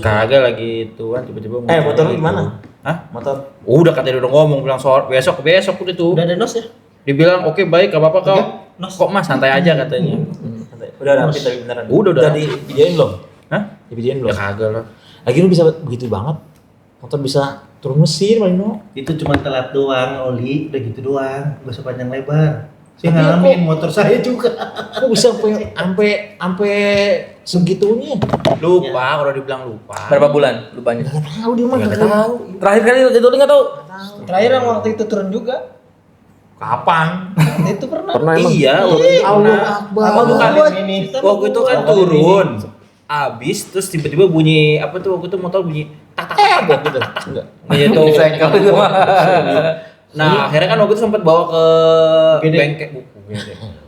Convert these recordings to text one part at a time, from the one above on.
Kagak lagi tuan tiba-tiba motor lu gimana? Hah? Motor. Udah katanya udah ngomong bilang besok itu. Udah ada nos ya? Dibilang oke baik, gak apa-apa kau. Nos. Kok Mas santai aja katanya. Udah rapi tapi beneran. Udah. Di videoin belum? Hah? Di videoin belum? Ya kagak lah. Lagi lu bisa begitu banget. Motor bisa turun mesin Marino. Itu cuma telat doang, oli, udah gitu doang, gak usah panjang lebar. Saya Tapi ngalamin motor saya juga. Kok bisa sampai segitunya? Lupa, kalau dibilang lupa. Berapa bulan lupanya? Enggak tahu dia mah. Nggak tahu. Terakhir kali gitu enggak tahu. Terakhir yang waktu itu turun juga. Kapan? Waktu itu pernah. Iya, waktu itu Allah pernah. Akbar. Apa bukan ini? Waktu itu kan turun. Abis terus tiba-tiba bunyi apa tuh waktu itu motor bunyi tak tak tak tak gitu. Enggak. Gitu. Cycle itu mah. Nah, akhirnya kan waktu itu sempat bawa ke bengkel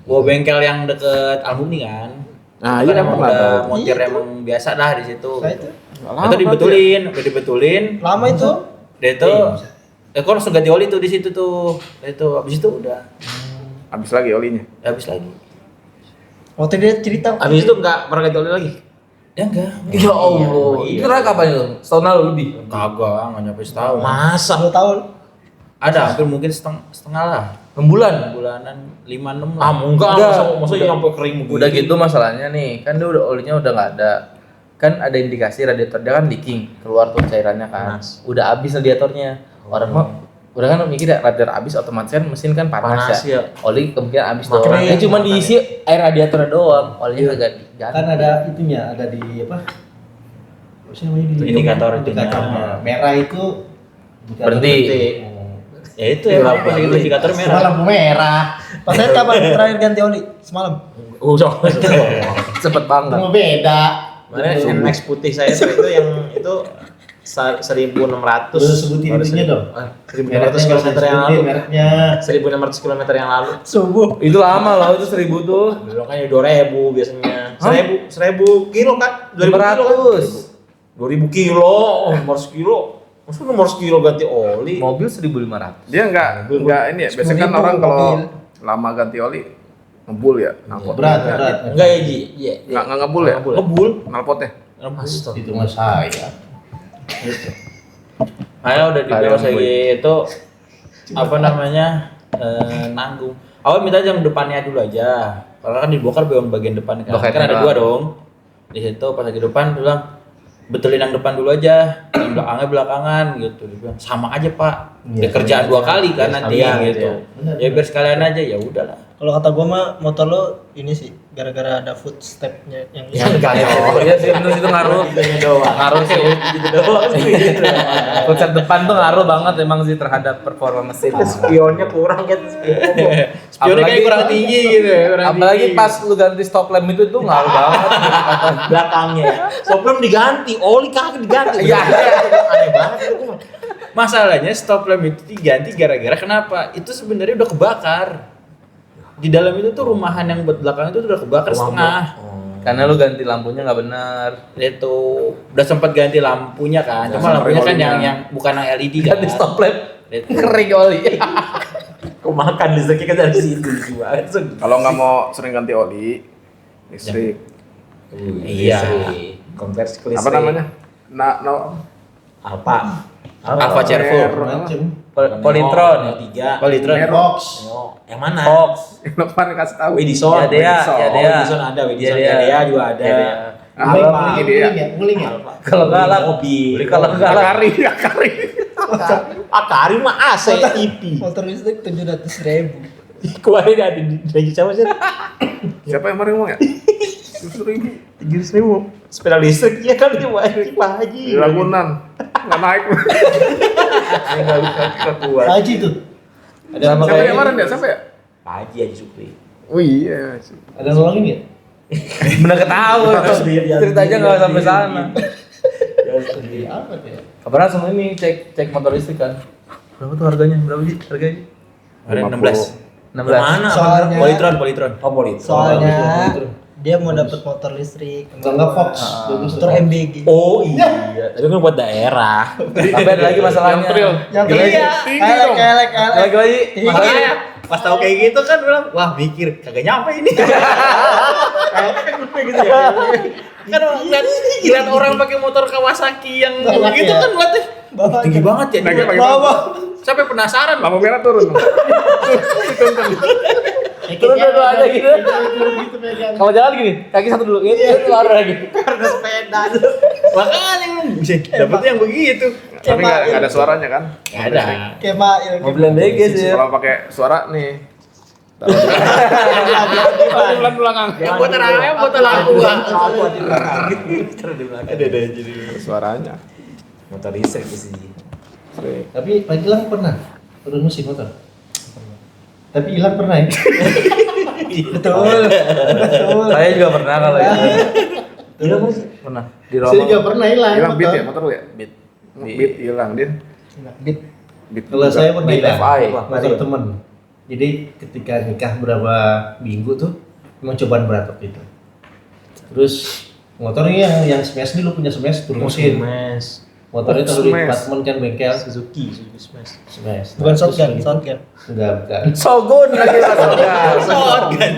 bawa bengkel yang deket Almuni kan. Nah, Kan iya emang pernah udah tahu. montir emang biasa dah di situ. Nah, itu. Itu dibetulin. Lama itu. Dia itu kok langsung ganti oli tuh di situ tuh. Itu habis itu udah Habis lagi olinya. habis lagi. Waktu dia cerita. Habis itu enggak pernah ganti oli lagi. Ya enggak. Ya Allah. Itu terakhir kapan itu? Setahun lalu lebih. Kagak, enggak nyampe setahun. Masa 2 tahun. Ada hampir mungkin setengah lah. 6 bulan. Bulanan 5-6 lah. enggak Udah. masa nyampe kering begitu. Udah gitu masalahnya nih, kan dia udah olinya udah nggak ada. Kan ada indikasi radiator dia kan leaking, keluar tuh cairannya kan. Udah habis radiatornya. Orang mah udah kan mikir ya radiator habis otomatis kan mesin kan panas, Panas ya. ya. Oli kemungkinan habis Makanya doang. Ini cuma makanya. diisi air radiatornya doang, olinya kagak diganti. Kan ada itunya, ada di apa? Apa sih namanya di Indikator indikatornya. Merah itu indikator Berhenti. Ya itu ya, apa gitu indikator merah. Lampu merah. Pas saya kapan terakhir ganti oli? Semalam. Cepet banget. Cuma beda. Mana NMAX putih saya tuh itu yang itu 1.600. Lu sebutin itunya dong. 1.600 km yang lalu. Mereknya. 1.600 km yang lalu. Subuh. Itu lama loh, itu 1000 tuh. Belokannya 2.000 biasanya. 1.000 kilo kan? 500. 2.000 kilo, nomor sekilo. Masa nomor sekilo ganti oli? Mobil 1500. Dia enggak ini ya. Biasanya kan 10.000 orang kalau mobil. lama ganti oli ngebul ya. Knalpot. Berat. Enggak ya Ji? Iya. Enggak ngebul ya? Ngebul. Knalpotnya. Astaga. Itu mah saya. Saya udah dibilang itu apa namanya nanggung. Awal minta yang depannya dulu aja. Karena kan dibongkar bagian depan kan. Bongkar Kan ada doang. 2 dong. Di situ pas lagi depan bilang betulin yang depan dulu aja, yang belakangnya belakangan gitu. Dia bilang sama aja Pak. Iya, Kerjaan 2 kali kan Biar nanti sekalian gitu. gitu Ya biar sekalian aja ya udahlah. Kalau kata gua mah motor lo ini sih gara-gara ada footstepnya yang Ya enggak ya. Iya sih bener itu ngaruh. Ngaruh sih. Gitu doang. Konsep depan tuh ngaruh banget emang sih terhadap performa mesin. Spionnya kurang kan spionnya. Spionnya kayak Apalagi- kurang tinggi gitu ya. Apalagi pas lu ganti stop lamp itu tuh ngaruh banget. Belakangnya. Soplem diganti, oli kagak diganti. Iya. Aneh banget itu. Masalahnya stop lamp itu diganti gara-gara kenapa? Itu sebenarnya udah kebakar. Di dalam itu tuh rumahan yang buat belakang itu udah kebakar setengah. Karena lu ganti lampunya nggak benar. Itu udah sempat ganti lampunya kan. Cuma Sampai lampunya kan olinya. yang bukan yang LED kan. Ganti stop lamp Itu. kering oli. Kau makan listriknya kan dari situ juga. Kalau nggak mau sering ganti oli, listrik. Iya. Konversi ke Apa namanya? Apa? Alpha Chervo. Macem. Politron. 3. Politron. Box. Yang mana? Fox. Kemarin kasih tahu. Edison. Ya dia, ya dia. Edison ada, Edison Ya, dia. ya juga ada. Ya, dia. Nguling ya? Kalau nggak lah, mobil. kalau nggak lah, Akari. Akari mah AC TV. motor listrik 700.000. Kemarin ada di siapa sih? Siapa yang kemarin ngomong ya? 700.000. Sepeda listrik ya kan cuma Pak Haji. Di Ragunan. Nggak naik. Enggak bisa kuat. Haji tuh. Ada Siapa yang kemarin ya? Siapa ya? Pak Haji Haji Supri. Oh iya. Ada nolongin ya? bener ketahuan. Cerita aja nggak sampai sana. Sendiri apa tuh ya? Kapan langsung ini cek motor listrik kan? Berapa tuh harganya? Berapa sih harganya? Ada 16. 16. Mana? Soalnya- Politron. Oh, Politron. Soalnya dia mau dapat motor listrik. Enggak Fox. Motor MBG. Oh iya, tapi kan buat daerah. Tapi ada lagi masalahnya. Yang Gila, kelek. Lagi lagi. Makanya pas tahu kayak gitu kan bilang, wah mikir kagak nyampe ini. Kayaknya kan gue gitu ya. Kan ngeliat orang pakai motor Kawasaki yang Enak begitu ya? kan ngeliatnya Bawa tinggi aja. banget ya. Naiknya pakai Bawa. Sampai penasaran. Lampu merah turun. Terus dua ada gitu. Gitu megang. Kalau jalan gini, kaki satu dulu, gitu keluar lagi. Karena sepeda. Makanya bisa dapetnya yang begitu. Tapi nggak ada suaranya kan? Nggak ada. Kayak Mail. Mobil yang BG sih. Kalau pakai suara nih. Bulan belakang. Yang buat terang, buat lampu bang. Ada jadi Suaranya. motor listrik sih. Sering. Tapi Pak Gilang pernah turun mesin motor. Tapi Gilang pernah ya? Betul. Betul. Saya juga pernah kalau itu. Pernah di Saya juga Romo. pernah hilang. Hilang beat motor. ya motor lu ya? Beat. Beat hilang dia. Bit. Beat. Kalau juga. saya pernah Beat hilang FI. motor temen. Jadi ketika nikah berapa minggu tuh memang cobaan berat waktu itu. Terus motornya yang smash nih, lu punya smash turun mesin. Smash. Motornya Oh, taruh di smash. apartemen kan bengkel. Suzuki Smash. Smash. Bukan Terus shotgun, begitu- shotgun. Enggak, bukan. Shogun lagi shotgun. Shotgun.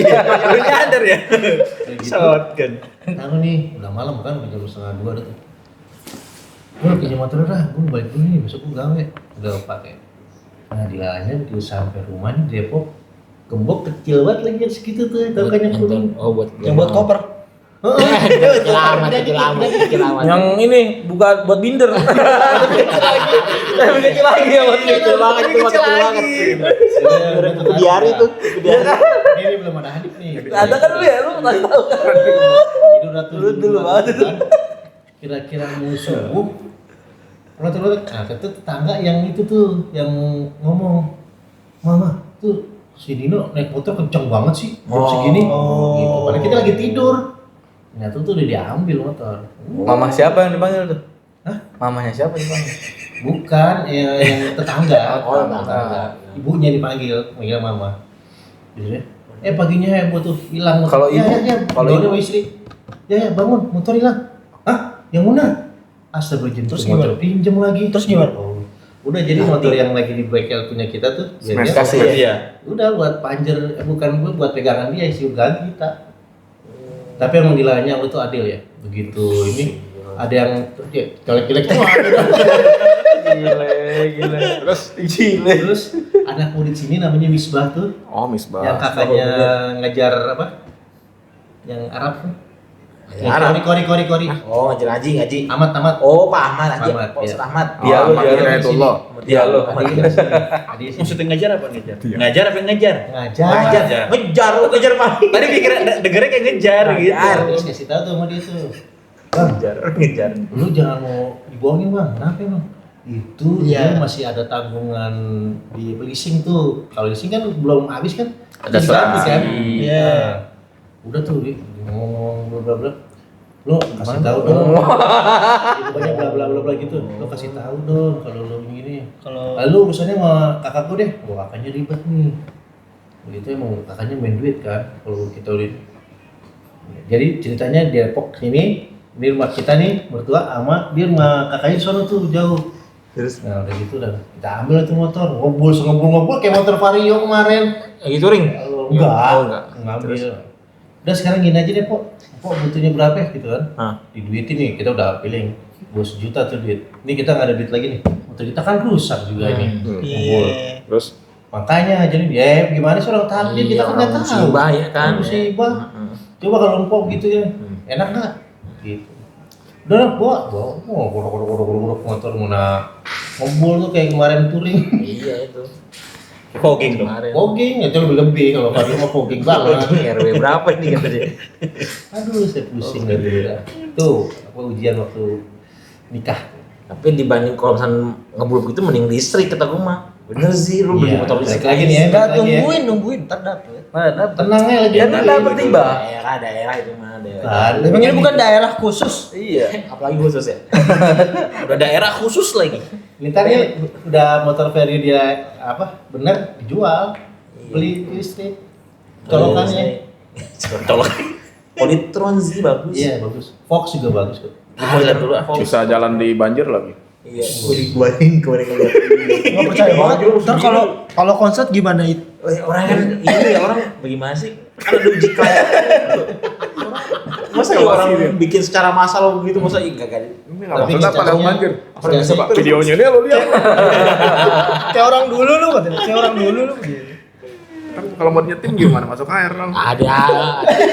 Iya. Baru nyadar ya. Kayak gitu. Shotgun. Tahu nih, udah malam kan, udah jam 1:30 udah tuh. Gue punya motor dah, gue balik dulu nih, besok gue gawe. Udah pakai. Nah, dilalanya begitu sampai rumah nih Depok, gembok kecil banget lagi yang segitu tuh, kakaknya kuning. Oh buat Yang buat koper. kecil amat, kecil amat, kecil amat. Yang ini bukan buat binder. Lebih kecil lagi ya buat Kecil banget itu, kecil banget. Biari tuh, ini belum ada hadip nih. Ada kan lu ya, lu pernah tahu kan? Itu udah tuh Dulu banget. kan. Kira-kira mau subuh. Kalau nah kata tetangga yang itu tuh yang ngomong, "Mama, tuh si Dino naik motor kenceng banget sih, jam segini." Gitu. Padahal kita lagi tidur. Ternyata tuh udah diambil motor. Mama siapa yang dipanggil tuh? Hah? Mamanya siapa yang dipanggil? Bukan, yang tetangga. Oh, tetangga. Ibunya dipanggil, manggil mama. Dia, paginya heboh tuh hilang motor. Kalau ibu? Kalau Kalau ibu istri, ya bangun, motor hilang. Hah? Yang mana? Astagfirullahaladzim, Terus terus motor gimana? pinjem lagi. Terus gimana? Oh. Udah jadi motor yang lagi di bengkel punya kita tuh, Smash dia- kasih ya? Iya. udah buat panjer, bukan gue buat pegangan dia, isi ganti kita. Tapi emang gilanya lu tuh adil ya, begitu ini ada yang ya, jelek-jelek tuh ada. Gile. Terus anak murid sini namanya Misbah tuh, Oh, Misbah. yang kakaknya ngajar apa? Yang Arab tuh. Arab. Kori. Oh, ngaji. Amat. Oh, Pak Ahmad aja. Ahmad, Pak iya. Ustaz Ahmad. Dia lu, Ahmad dia lu. Hidayatullah. Dia lu. Adi sini. Maksudnya ngajar apa ngajar? Iya. Ngajar apa ngejar? Ngajar. Ngejar Pak. Tadi pikir dengernya kayak ngejar gitu. Terus kasih tahu tuh sama dia tuh. Bang, Ngejar. lu jangan mau dibohongin bang, kenapa emang? Itu Iya. dia masih ada tanggungan di leasing tuh. Kalau leasing kan belum habis kan? Ada Diganti asuransi. kan? Iya. Nah, udah tuh dia ngomong bla bla. Lu kasih tahu dong. Banyak bla bla bla gitu. Lu kasih tahu dong kalau lu gini. Kalau Lalu urusannya sama kakakku deh. Wah, kakaknya ribet nih. Begitu emang kakaknya main duit kan. Kalau kita udah jadi ceritanya di Depok sini, di rumah kita nih mertua sama di rumah kakaknya di sono tuh jauh. Terus Nah udah gitu udah kita ambil itu motor, ngobrol kayak motor Vario kemarin. lagi touring. Enggak, ngambil. Udah sekarang gini aja deh Pok butuhnya berapa ya gitu kan? Hah. Diduitin nih kita udah pilih 2 juta tuh duit. Ini kita nggak ada duit lagi nih. Motor kita kan rusak juga ini. Ngumpul. iya. Terus Makanya jadi ya gimana sih orang takdir kita kan nggak tahu. musibah ya kan. Musibah. Coba kalau empok gitu ya, enak nggak? Gitu. Udah lah, bawa, gorok motor mana ngobrol tuh kayak kemarin touring. Iya itu. Fogging dong. Kemarin. Fogging itu lebih kalau Fadil mau fogging banget. RW berapa ini kata dia? Aduh, saya pusing dari dulu. Tuh, apa ujian waktu nikah. Tapi dibanding kalau misalnya ngebul begitu mending listrik kata gue mah. Bener sih lu beli Iya, motor listrik balik lagi nih ya. Enggak, Lagi ya. nungguin, ntar dapet. Tenang aja lagi. Ya kan dapet tiba. Daerah itu mah daerah. Kan, Emang ini bukan daerah khusus. Iya, apalagi khusus ya. Udah daerah khusus lagi. Ntar nih udah motor Vario dia apa? Bener dijual. Beli listrik. Colokannya. Colok. Politron sih bagus. Iya, bagus. Fox juga bagus kok. Lihat dulu ah. bisa jalan di banjir lagi. Iya, kemarin ngeliat. Nggak percaya banget. Ntar kalau konsert gimana itu? Orang kan ini ya orang bagaimana sih? Kan ada uji kayak Masa Inovasi orang dia. bikin secara massal begitu masa enggak kan? Ini nggak Tapi maksudnya apa yang jatuhnya- banjir? Apa yang jatuhnya- coba videonya dia lo lihat. Kayak orang dulu lu katanya. Kayak orang dulu lu gitu. Kan kalau mau nyetim gimana? Masuk air dong. Ada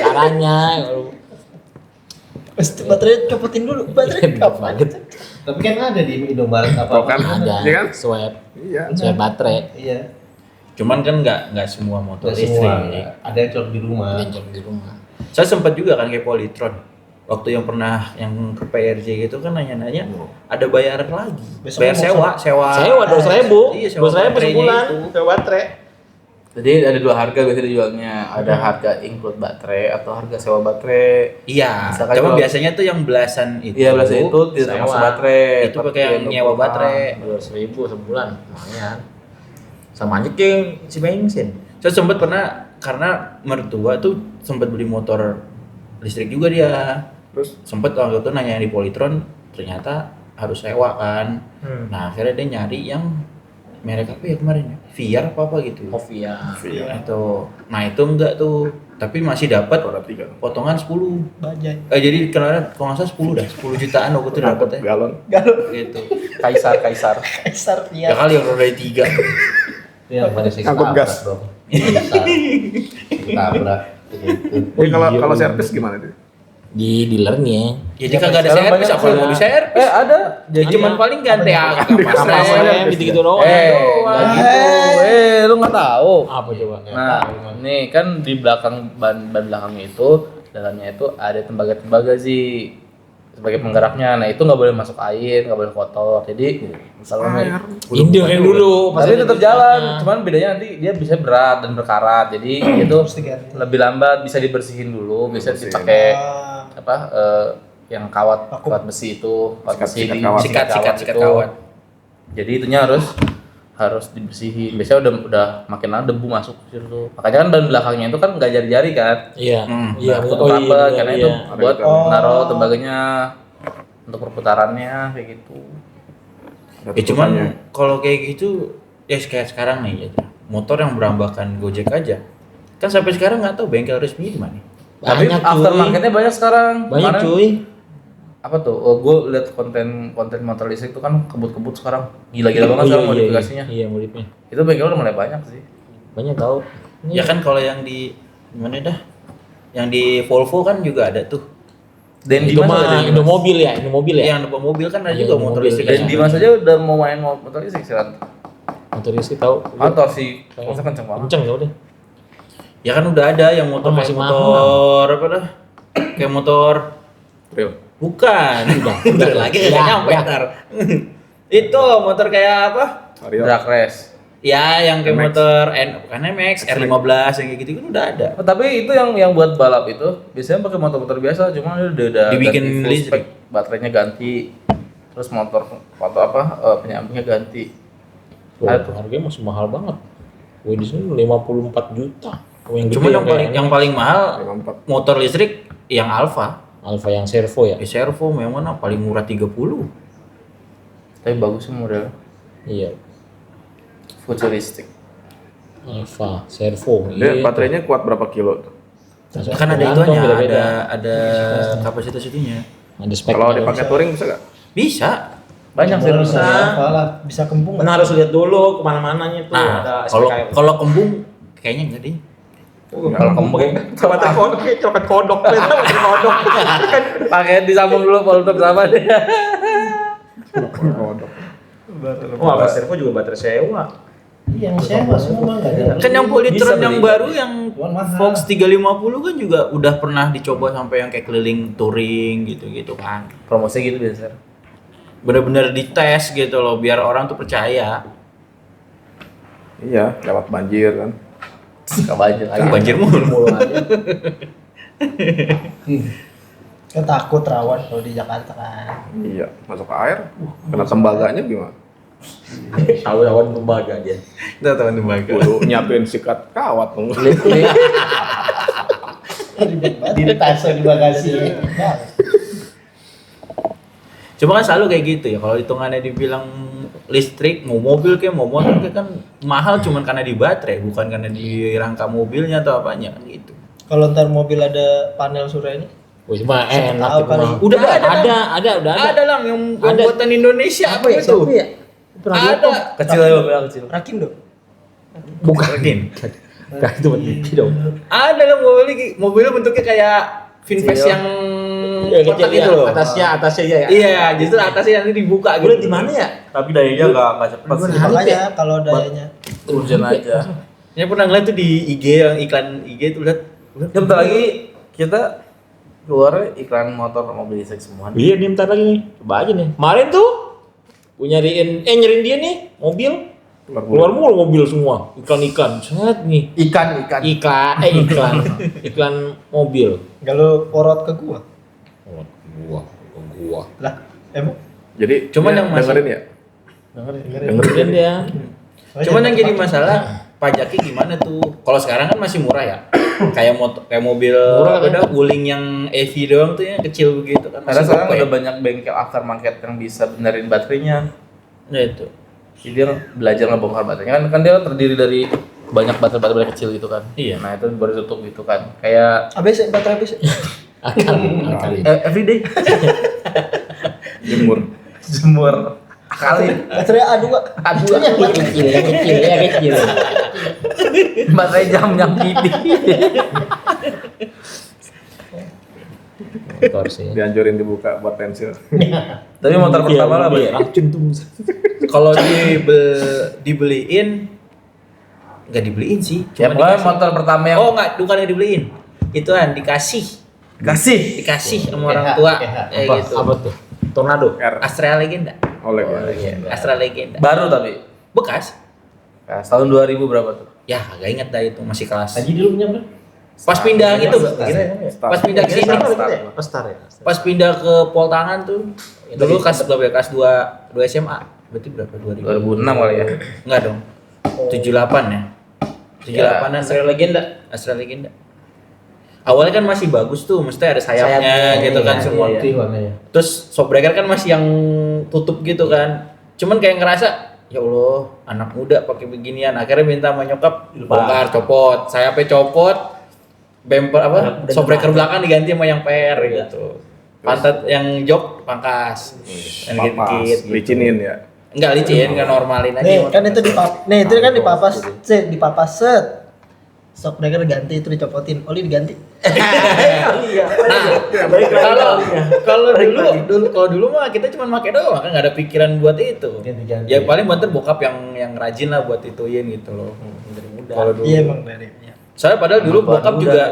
caranya. Pasti baterai copotin dulu. Baterai kapan? Tapi kan ada di Indomaret Tuh apa? kan? Ada Iya kan? swab Iya. baterai. Iya. Cuman kan nggak semua motor Nggak semua. listrik. Ada yang colok di rumah. Yang di rumah. Saya sempat juga kan kayak Polytron. Waktu yang pernah yang ke PRJ gitu kan nanya-nanya ada bayaran lagi. Besok Bayar mau sewa. Sewa 200.000. Iya, sewa 200.000 baterainya sebulan. itu. Sewa baterai. Jadi ada dua harga biasanya dijualnya. Ada harga include baterai atau harga sewa baterai. Iya. Misalkan Cuma kalau- biasanya tuh yang belasan itu. Iya, belasan itu tidak sewa. termasuk baterai. Itu tapi pakai yang untuk nyewa perusahaan. baterai. 200.000 sebulan, lumayan. Sama aja kayak si bensin. Saya sempat pernah karena mertua tuh sempat beli motor listrik juga dia. Terus Sempat waktu itu nanya di Polytron, ternyata harus sewa kan. Hmm. Nah akhirnya dia nyari yang merek apa ya kemarin? VR apa gitu. Ovia. via Itu. Nah itu enggak tuh, tapi masih dapat ada 3. potongan 10. Bajai. Jadi kemarin kalau nggak salah 10 dah, 10 jutaan waktu itu dapat ya. galon. Gitu. Kaisar. Kaisar Ya dia. kali yang roda 3. Itu yang pada sih Angkut gas. dong. Bisa. Tabrak. Gitu. Jadi kalau servis gimana tuh? Di dealernya. Jadi kagak ada Sekarang servis, banyak apa mau di servis? ada. Jadi cuman paling ganti kapas rem gitu-gitu doang. Nggak gitu. Lu nggak tahu. Apa coba? Nah, nih kan di belakang ban belakangnya itu, dalamnya itu ada tembaga-tembaga sih sebagai penggeraknya. Nah itu nggak boleh masuk air, nggak boleh kotor. Jadi misalnya Indo yang dulu. tapi tetap jalan, cuman bedanya nanti dia bisa berat dan berkarat. Jadi itu Mesti ganti. lebih lambat, bisa dibersihin dulu, bisa dipakai apa yang kawat besi itu, kawat besi Sikat di kawat. Sikat itu. kawat. Jadi itunya harus dibersihin. Biasanya udah makin lama debu masuk ke situ. Makanya kan ban belakangnya itu kan nggak jari-jari kan. Iya. Iya, betul. tutup rapet, karena itu Ada buat gitu. naruh tembaganya untuk perputarannya kayak gitu. Ya cuman kalau kayak gitu ya kayak sekarang nih ya. Motor yang berambakan Gojek aja. Kan sampai sekarang nggak tahu bengkel resmi di mana. Tapi aftermarketnya banyak sekarang. Banyak Kemarin- cuy. Apa tuh? Oh, gue liat konten motor listrik itu kan kebut-kebut sekarang. Gila-gila banget sekarang modifikasinya. Iya, modifnya. Itu bengkel udah mulai banyak sih. Banyak tahu. Ya kan kalau yang di mana dah? Yang di Volvo kan juga ada tuh. Dan Itu Dimas mah ada Dimas. Indomobil ya, Indomobil ya. Yang depan mobil kan ada Iya, juga motor Indomobil. listrik. Dan Dimas aja udah mau main motor listrik sih kan. motor listrik tahu. Motor sih, motor kenceng banget. Kenceng ya udah. Ya kan udah ada yang motor Masih kayak mahal. motor apa dah? Kayak motor Real. bukan. Udah lagi nggak nyampe ntar. Itu motor kayak apa? Vario. Drag race. Ya yang kayak MX. motor bukan MX, R15 yang kayak gitu kan udah ada. Oh, tapi itu yang buat balap itu biasanya pakai motor-motor biasa, cuma dia udah Dibikin ganti full listrik. spek, baterainya ganti, terus motor penyambungnya ganti. Ada tuh. Harganya masih mahal banget. Wih di sini 54 juta. Yang Cuma gede yang paling mahal 54. motor listrik yang Alfa. Alfa yang servo ya. Servo yang mana paling murah 30. Tapi bagus sih modelnya, Iya. futuristik. Alfa servo. Dia baterainya kuat berapa kilo tuh? Kan ada Tergantung, itunya, beda-beda. ada kapasitas itunya. Ada spek. Kalau dipakai touring bisa nggak? Bisa. Banyak sih Bisa. harusnya. Bisa kembung. Nah harus lihat dulu kemana-mananya tuh Nah, ada kalau kembung kayaknya enggak deh. Kalau kembung baterai kodok kayak copet kodok baterai kodok. pakai disambung dulu volter sama dia. Oh, apa servo juga baterai sewa. Iya, yang sewa semua mah enggak ada. Kan yang Polytron yang baru yang Cuman mahal. Fox 350 kan juga udah pernah dicoba sampai yang kayak keliling touring gitu-gitu kan. Promosinya gitu biasa. Bener-bener dites gitu loh biar orang tuh percaya. Iya, lewat banjir kan. Gak banjir lagi. Banjir mulu. aja. Kan takut rawan kalau di Jakarta kan. Iya, masuk ke air. Kena tembaganya gimana? Tahu lawan tembaga dia. Itu teman tembaga. Kudu nyiapin sikat kawat dong. Ribet banget. Di tas di bagasi. Cuma kan selalu kayak gitu ya. Kalau hitungannya dibilang listrik, mau mobil kayak mau motor kayak kan mahal cuman karena di baterai, bukan karena di rangka mobilnya atau apanya kan gitu. Kalau ntar mobil ada panel surya ini, Wih, cuma enak tahu itu kali. mah. Udah ada. Udah ada. Ada lah yang Ada. buatan Indonesia apa ya? itu? Siapa ya? Ada. Kecil aja mobil kecil. Rakindo. Bukan. Mungkin. Kan itu buat TV dong. Ada lah mobilnya bentuknya kayak Vinfast Kecil. yang Ya, kotak kecil itu ya. loh. Atasnya ya. Iya, justru atasnya nanti dibuka gitu. Udah di mana ya? Tapi dayanya nggak cepet sih. Makanya kalau dayanya Hujan aja. Ini pernah ngeliat tuh di IG yang iklan IG tuh lihat. Ya bentar lagi kita keluar iklan motor mobil listrik semua. Iya, nih bentar lagi nih. Coba aja nih. Kemarin tuh gue nyariin dia nih mobil. Keluar mulu mobil semua. Iklan-iklan. Set nih. Ikan. Iklan mobil. enggak lu porot ke gua. Oh, gua. Lah, emang Jadi Cuman ya, yang masih- dengerin ya. Dengerin dia. Cuman yang jadi masalah pajaknya gimana tuh? Kalau sekarang kan masih murah ya. kayak mobil Murah kan? ada wuling yang EV doang tuh yang kecil begitu kan. Karena sekarang gopay. udah banyak bengkel aftermarket yang bisa benerin baterainya. Nah itu. Jadi dia belajar ngebongkar baterainya kan dia terdiri dari banyak baterai kecil gitu kan. Iya. Nah itu baru tutup gitu kan. Kayak ABC baterai ABC. Akal. everyday jemur kali Baterai A2. Kecil. baterai jam kitty. Motor sih. Dianjurin dibuka buat pensil. Tapi motor pertama lah Bang. Racun tuh. Kalau dibeliin nggak dibeliin sih. Ya Cuma pokoknya dikasih. motor pertama yang Oh nggak, bukan yang dibeliin. Itu kan dikasih sama orang tua. Apa? Gitu. Apa tuh? Tornado. R. Astra Legenda. Oleh. Astra Legenda. baru tapi Bekas. ya, tahun 2000 berapa tuh? Ya gak inget dah itu masih kelas. Haji dulu punya berapa? Pas pindah gitu. Start. Pas pindah ke sini. Oh, Star ya. Pas pindah ke Poltangan tuh. Dulu kelas berapa ya? Kelas 2 SMA. Berarti berapa? 2006 kali ya. Enggak dong. 78 ya. 78-an Astra Legenda. Astra Legenda. Awalnya kan masih bagus tuh, mesti ada sayapnya Sayapnya, gitu kan iya, semua. iya. Putih warnanya. Terus shockbreaker kan masih yang tutup gitu kan. Cuman kayak ngerasa ya Allah, anak muda pakai beginian. Akhirnya minta sama nyokap bongkar, copot, sayapnya copot. Bumper apa? Shockbreaker belakang diganti sama yang PR gitu. Pantat yang jok pangkas. Yang Papas, dikit-dikit gitu. licinin ya. Enggak licin, enggak normalin aja. Nih, kan itu itu kan dipapas set. Shockbreaker ganti itu dicopotin, oli diganti. Kalau dulu mah kita cuma pakai doang kan nggak ada pikiran buat itu. Ganti-ganti. Ya paling banter bokap yang rajin lah buat ituin gitu loh. Dari muda. Kalau dulu. Iya emang dari. Soalnya padahal dulu bokap juga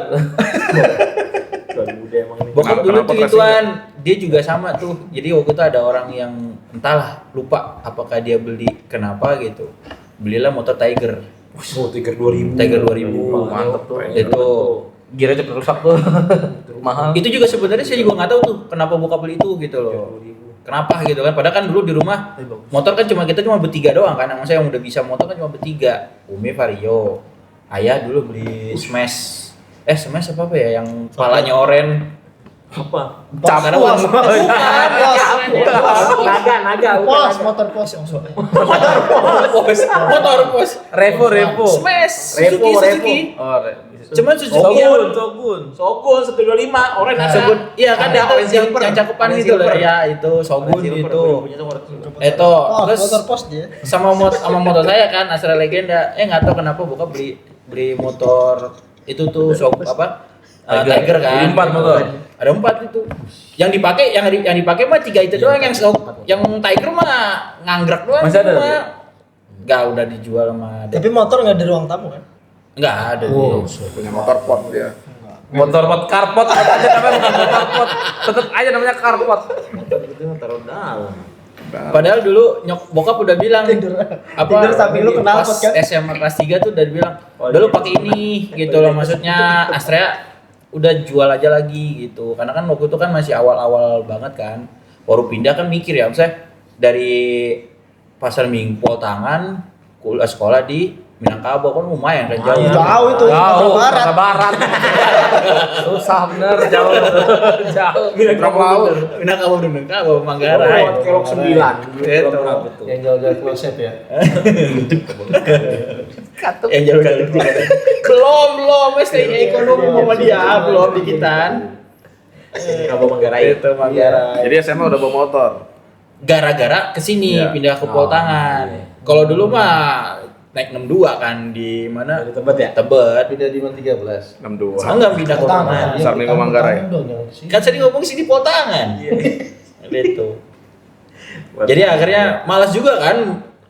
bokap dulu Kenapa tuh gituan, dia juga sama tuh. Jadi waktu itu ada orang yang entahlah lupa apakah dia beli kenapa gitu. Belilah motor Tiger. Oh, Tiger 2000. Tiger 2000. Mantep tuh. Itu Gearnya cepet rusak tuh. Mahal. itu juga sebenarnya saya juga nggak tahu tuh kenapa bokap beli itu gitu loh. Kenapa gitu kan? Padahal kan dulu di rumah motor kan kita cuma bertiga doang kan. Maksudnya yang udah bisa motor kan cuma bertiga. Umi Vario. Ayah dulu beli Smash. Smash apa ya yang palanya oren. Apa? Capos. Naga. Motor pos yang suka. Motor pos. Revo. Smash. Revo. Suzuki. Oh, Cuman Suzuki yang Shogun 125 oren ada. sebut iya kan Ada itu orange silver. yang cakupan Orange itu loh silver. ya itu Shogun itu. Itu Oh, terus motor pos dia. sama motor saya kan Astra Legenda nggak tahu kenapa buka beli motor itu tuh apa Tiger kan. Jadi 4 motor. Ada 4 itu. Yang dipakai mah 3 itu doang yang Tiger mah nganggrek doang. Masih ada, cuma. ya? Nggak udah dijual sama Tapi motor nggak di ruang tamu kan? nggak ada. Punya motor pot dia. Motor carport tetap aja namanya carport. Tetap aja namanya carport. Taruh dalam. Padahal dulu bokap udah bilang Tidur samping lu kenal pas pot kan? SMA kelas 3 tuh udah bilang dulu pakai ini gitu loh maksudnya Astrea udah jual aja lagi gitu karena kan waktu itu kan masih awal-awal banget kan baru pindah kan mikir ya misalnya dari Pasar Minggu Poltangan kuliah sekolah di Minangkabau kan lumayan kan jauh. Jauh itu, Jauh, barat. Sumatera Barat. Susah bener, jauh. Jauh. Minangkabau Manggarai. Kelok 9. Itu. Yang jalan-jalan kloset ya. Yang jalur-jalur tiga. Belum, mestinya ekonomi sama dia belum dikitan. Abang Manggarai. Itu Manggarai. Jadi SMA udah bawa motor. Gara-gara kesini Iya. pindah ke Pol Tangan. Kalau dulu mah naik 62 kan di mana? Di Tebet ya? Tebet. Pindah di 13. 62. Enggak pindah ke Pol Tangan. Besar Minggu Manggarai. Kan tadi ngomong sini Pol Tangan. Gitu. Jadi akhirnya malas juga kan.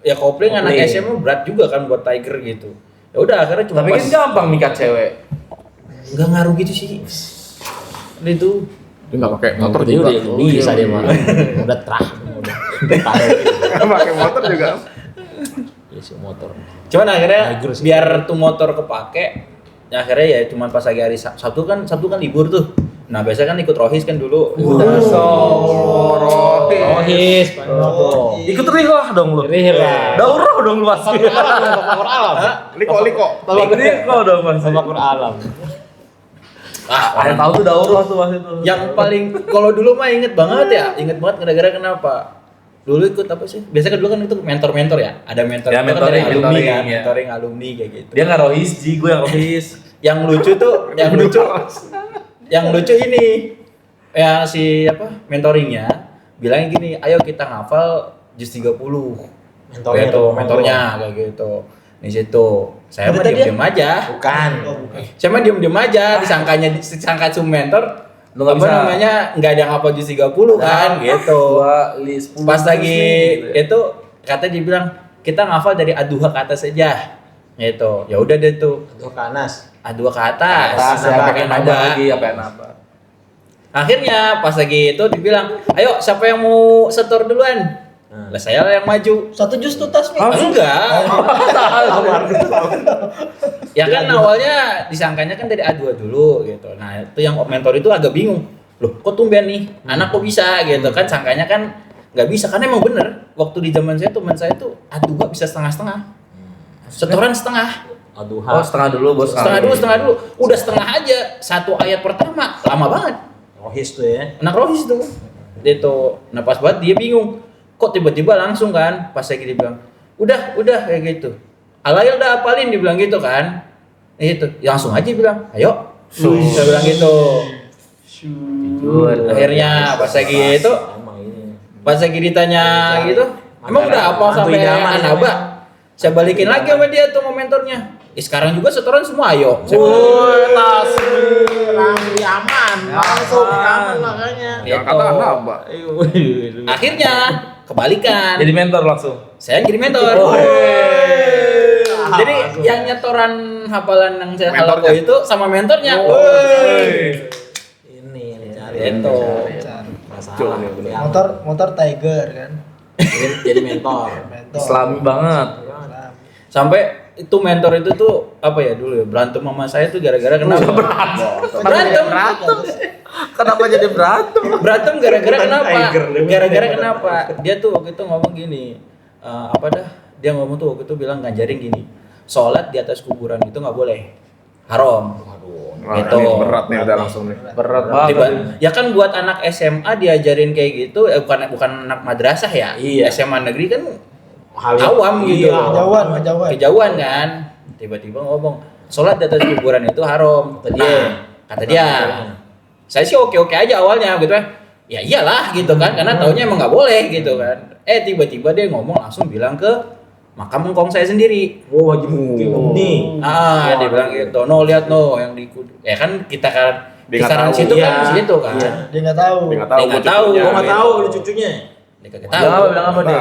Ya kopling anak Kopling. SMA berat juga kan buat Tiger gitu. Ya udah akhirnya cuma Tapi kan gampang mikat cewek. enggak ngaruh gitu sih. Itu Dia nggak pakai motor Dia juga. udah bisa dia mah. Udah terah. Udah tahu. Pakai motor juga. Ya si motor. cuman akhirnya Tiger sih. biar tuh motor kepake, ya akhirnya ya cuman pas lagi hari Sabtu kan libur tuh. Nah biasanya kan ikut Rohis kan dulu. Rohis. Ikut Rihlah dong lu. Rihlah. Daurah dong lu pasti. Tabakur alam. Liko. Ikut Rihlah dong pasti. Tabakur alam. Ah, Ada tahu tuh daurah tuh pasti tuh. yang paling kalau dulu mah inget banget gara-gara kenapa? Dulu ikut apa sih? Biasanya kan dulu kan itu mentor-mentor ya. Ada mentor, Ya, itu kan dari mentoring, alumni mentoring, kan, ya. mentoring alumni kayak gitu. Dia nggak Rohis, gue yang Rohis. Yang lucu ini ya si apa mentoringnya bilang gini, ayo kita ngafal juz 30. Mentornya Gitu, tuh. mentornya kayak gitu. Di situ saya mah Berarti diam-diam aja. Bukan. Saya mah diam-diam aja, disangka cuma mentor. Lu nggak Apa bisa. namanya? Nggak ada ngapal juz 30 kan gitu. Dua, list, 10 Pas lagi gitu ya. itu katanya dia bilang kita ngafal dari A2 ke atas saja. Gitu. Ya udah deh tuh. Aduh kanas. A2 ke atas. Atas, Sampai apa pakai yang nada. nambah lagi, apa yang nambah. Akhirnya pas lagi itu dibilang, "Ayo siapa yang mau setor duluan?" Lah saya lah yang maju. Satu jus tuntas nih. Enggak. Ya kan awalnya disangkanya kan dari A2 dulu gitu. Nah, itu yang mentor itu agak bingung. Loh, kok tumben nih? Anak kok bisa gitu kan? Sangkanya kan nggak bisa karena emang bener. Waktu di zaman saya teman saya tuh A2 bisa setengah-setengah. Setoran setengah. Aduh. Oh, setengah dulu, bos. Setengah dulu. Udah setengah aja. Satu ayat pertama lama banget. Rohis tuh ya. Anak Rohis tuh. Gitu. Nah, pas banget dia bingung. Kok tiba-tiba langsung kan? Pas lagi dia bilang, "Udah kayak gitu." Alail udah apalin dibilang gitu kan. Itu ya langsung aja bilang, "Ayo." Saya bilang gitu. Jujur. Akhirnya pas lagi itu, Emang ini. pas lagi ditanya gitu, "Emang udah apa Mantu sampai idaman ini Anaba?" namanya. Saya balikin lagi sama dia tuh momentornya. Sekarang juga setoran semua ayo. Ramli aman. Langsung aman makanya. Yang Gitu. kata apa? Akhirnya kebalikan. Jadi mentor langsung. Saya jadi mentor. Jadi yang nyetoran hafalan yang saya hafal itu sama mentornya. Ini yang dicari. Itu. Masalah. Ya, Motor Tiger kan. jadi mentor. Mentor. Islami banget. Sampai itu mentor itu tuh apa ya dulu ya berantem sama saya tuh gara-gara kenapa? Berantem. Kenapa jadi berantem? Berantem gara-gara kenapa? Tiger, lebih Gara-gara daripada kenapa? Dia tuh waktu itu ngomong gini, apa dah? Dia ngomong tuh waktu itu bilang ngajarin gini, sholat di atas kuburan itu nggak boleh, haram. Wah, Gitu. ini berat nih udah langsung nih. Berat Tiba, banget. ya kan buat anak SMA diajarin kayak gitu, bukan anak madrasah ya, Iya. SMA negeri kan Hal awam gitu, Iya, kejauhan kan. Tiba-tiba ngomong, sholat di atas kuburan itu haram. Kata dia. Saya sih oke-oke aja awalnya gitu kan. Ya iyalah gitu kan, karena taunya emang nggak boleh gitu kan. Tiba-tiba dia ngomong langsung bilang ke makam engkong saya sendiri. Wow, Haji Muki nih. Dia bilang gitu, no lihat no yang di ya kan kita kan Dia nggak kisaran tahu. situ kan Iya. di situ kan. Iya. Dia nggak tahu. Dia nggak tahu. Dia nggak gua tahu. cucunya. Gua nggak tahu lu cucunya. Dia kagak Bilang apa? tahu. Bilang apa dia?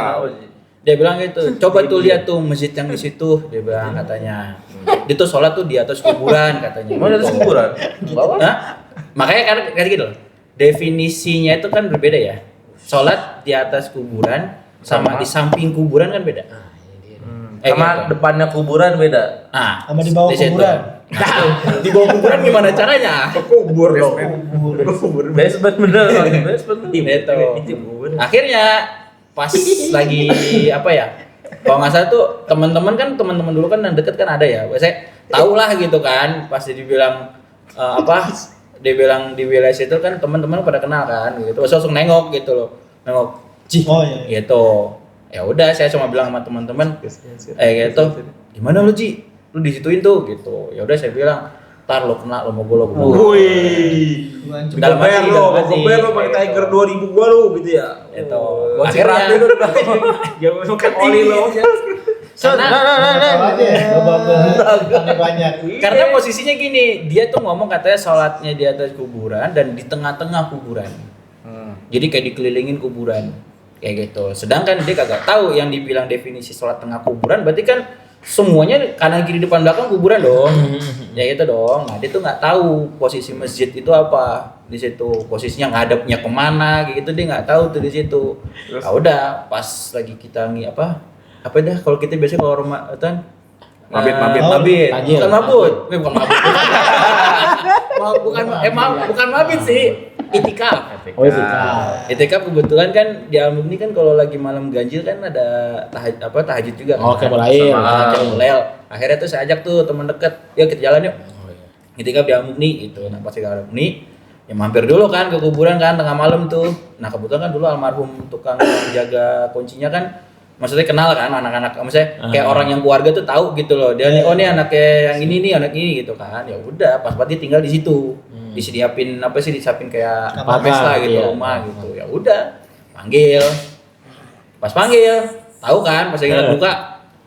Dia bilang gitu, coba tuh lihat tuh masjid yang di situ, dia bilang katanya. Dia tuh sholat tuh di atas kuburan katanya. Emang di atas kuburan? Bawah? Hah? Makanya kan kayak gitu loh. Definisinya itu kan berbeda ya. Sholat di atas kuburan sama di samping kuburan kan beda. Sama gitu. depannya kuburan beda. Nah, Sama di bawah situ. kuburan. Nah, di bawah kuburan gimana caranya? Kubur dong. Basement bener, basement. Itu. Akhirnya pas lagi apa ya? Kalau nggak salah tuh teman-teman dulu kan yang deket kan ada ya. Saya tahu lah gitu kan. Pas dia dibilang apa? Dia bilang di wilayah situ kan teman-teman pada kenal kan gitu. Terus langsung nengok gitu loh. Nengok. Cih. Oh iya. Gitu. Ya udah saya cuma bilang sama teman-teman gitu. Gimana lu Ji? Lu disituin tuh gitu. Ya udah saya bilang Ntar lo kena, lo mau gue, lo gue. Wih. Dalam hati, Keber lo, dalam mau hati. keber lo pakai Tiger 2000 gua lo gitu ya. Itu. Buat si Akhirnya- Rande tuh dia makan oli lo. Tahu aja, aneh banyak. Karena posisinya gini, dia tuh ngomong katanya sholatnya di atas kuburan dan di tengah-tengah kuburan. Jadi kayak dikelilingin kuburan, kayak gitu. Sedangkan dia kagak tahu yang dibilang definisi sholat tengah kuburan, berarti kan semuanya kanan kiri depan belakang kuburan dong. Ya gitu dong. Nah dia tuh nggak tahu posisi masjid itu apa di situ, posisinya ngadepnya kemana, kayak gitu dia nggak tahu tuh di situ. Ah udah, pas lagi kita apa dah kalau kita biasanya kalau Ramadan Mabit. bukan mabut, bukan mabut. bukan mabit sih, itikaf. Oh itu. Itikaf kebetulan kan di Alumni kan kalau lagi malam ganjil kan ada tahajud juga kan. Oh, Qiyamul Qiyamul. Akhirnya tuh saya ajak tuh teman dekat, yuk kita jalan yuk. Itikaf di Alumni gitu. Nah, pas di Alumni ya mampir dulu kan ke kuburan kan tengah malam tuh. Nah, kebetulan kan dulu almarhum tukang jaga kuncinya kan maksudnya kenal kan anak-anak, maksudnya kayak orang yang keluarga tuh tahu gitu loh. Dia nih, oh nih anaknya yang ini nih, anak ini gitu kan. Ya udah, pas banget dia tinggal di situ. Disiapin disiapin kayak mes lah gitu, iya. rumah gitu. Ya udah, panggil. Pas panggil, tahu kan pas lagi buka.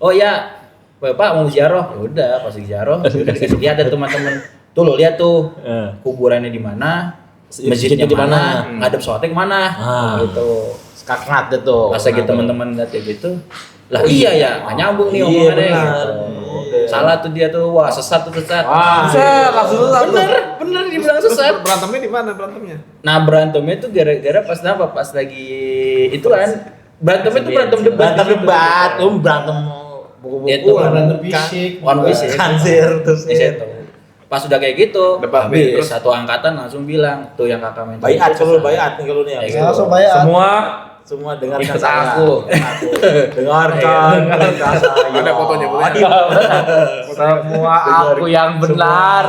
Oh ya, Bapak mau ziarah. Ya udah, pas lagi ziarah, udah dikasih lihat ada teman-teman. Tuh lo lihat tuh kuburannya di mana, masjidnya di mana, ngadep sholatnya kemana, gitu. Skaknat deh tuh. Pas lagi teman-teman lihat kayak gitu, lah iya ya, nggak nyambung nih Iya, omongannya benar. gitu. Salah tuh dia tuh, wah sesat tuh sesat. Wah, Bener dibilang sesat. Berantemnya di mana berantemnya? Nah berantemnya tuh gara-gara pas lagi itu kan berantemnya tuh berantem debat. berantem debat, berantem Itu buku-buku, Berantem fisik. One Piece ya. kansir terus Di situ. Pas udah kayak gitu, Debat, habis terus? satu angkatan langsung bilang tuh yang kakak mentor. bayat kalau bayat nih kalau nih. Ya, Langsung bayar. Semua dengarkan Ikut saya. aku. Dengarkan perintah saya. Ada fotonya, Semua aku yang benar.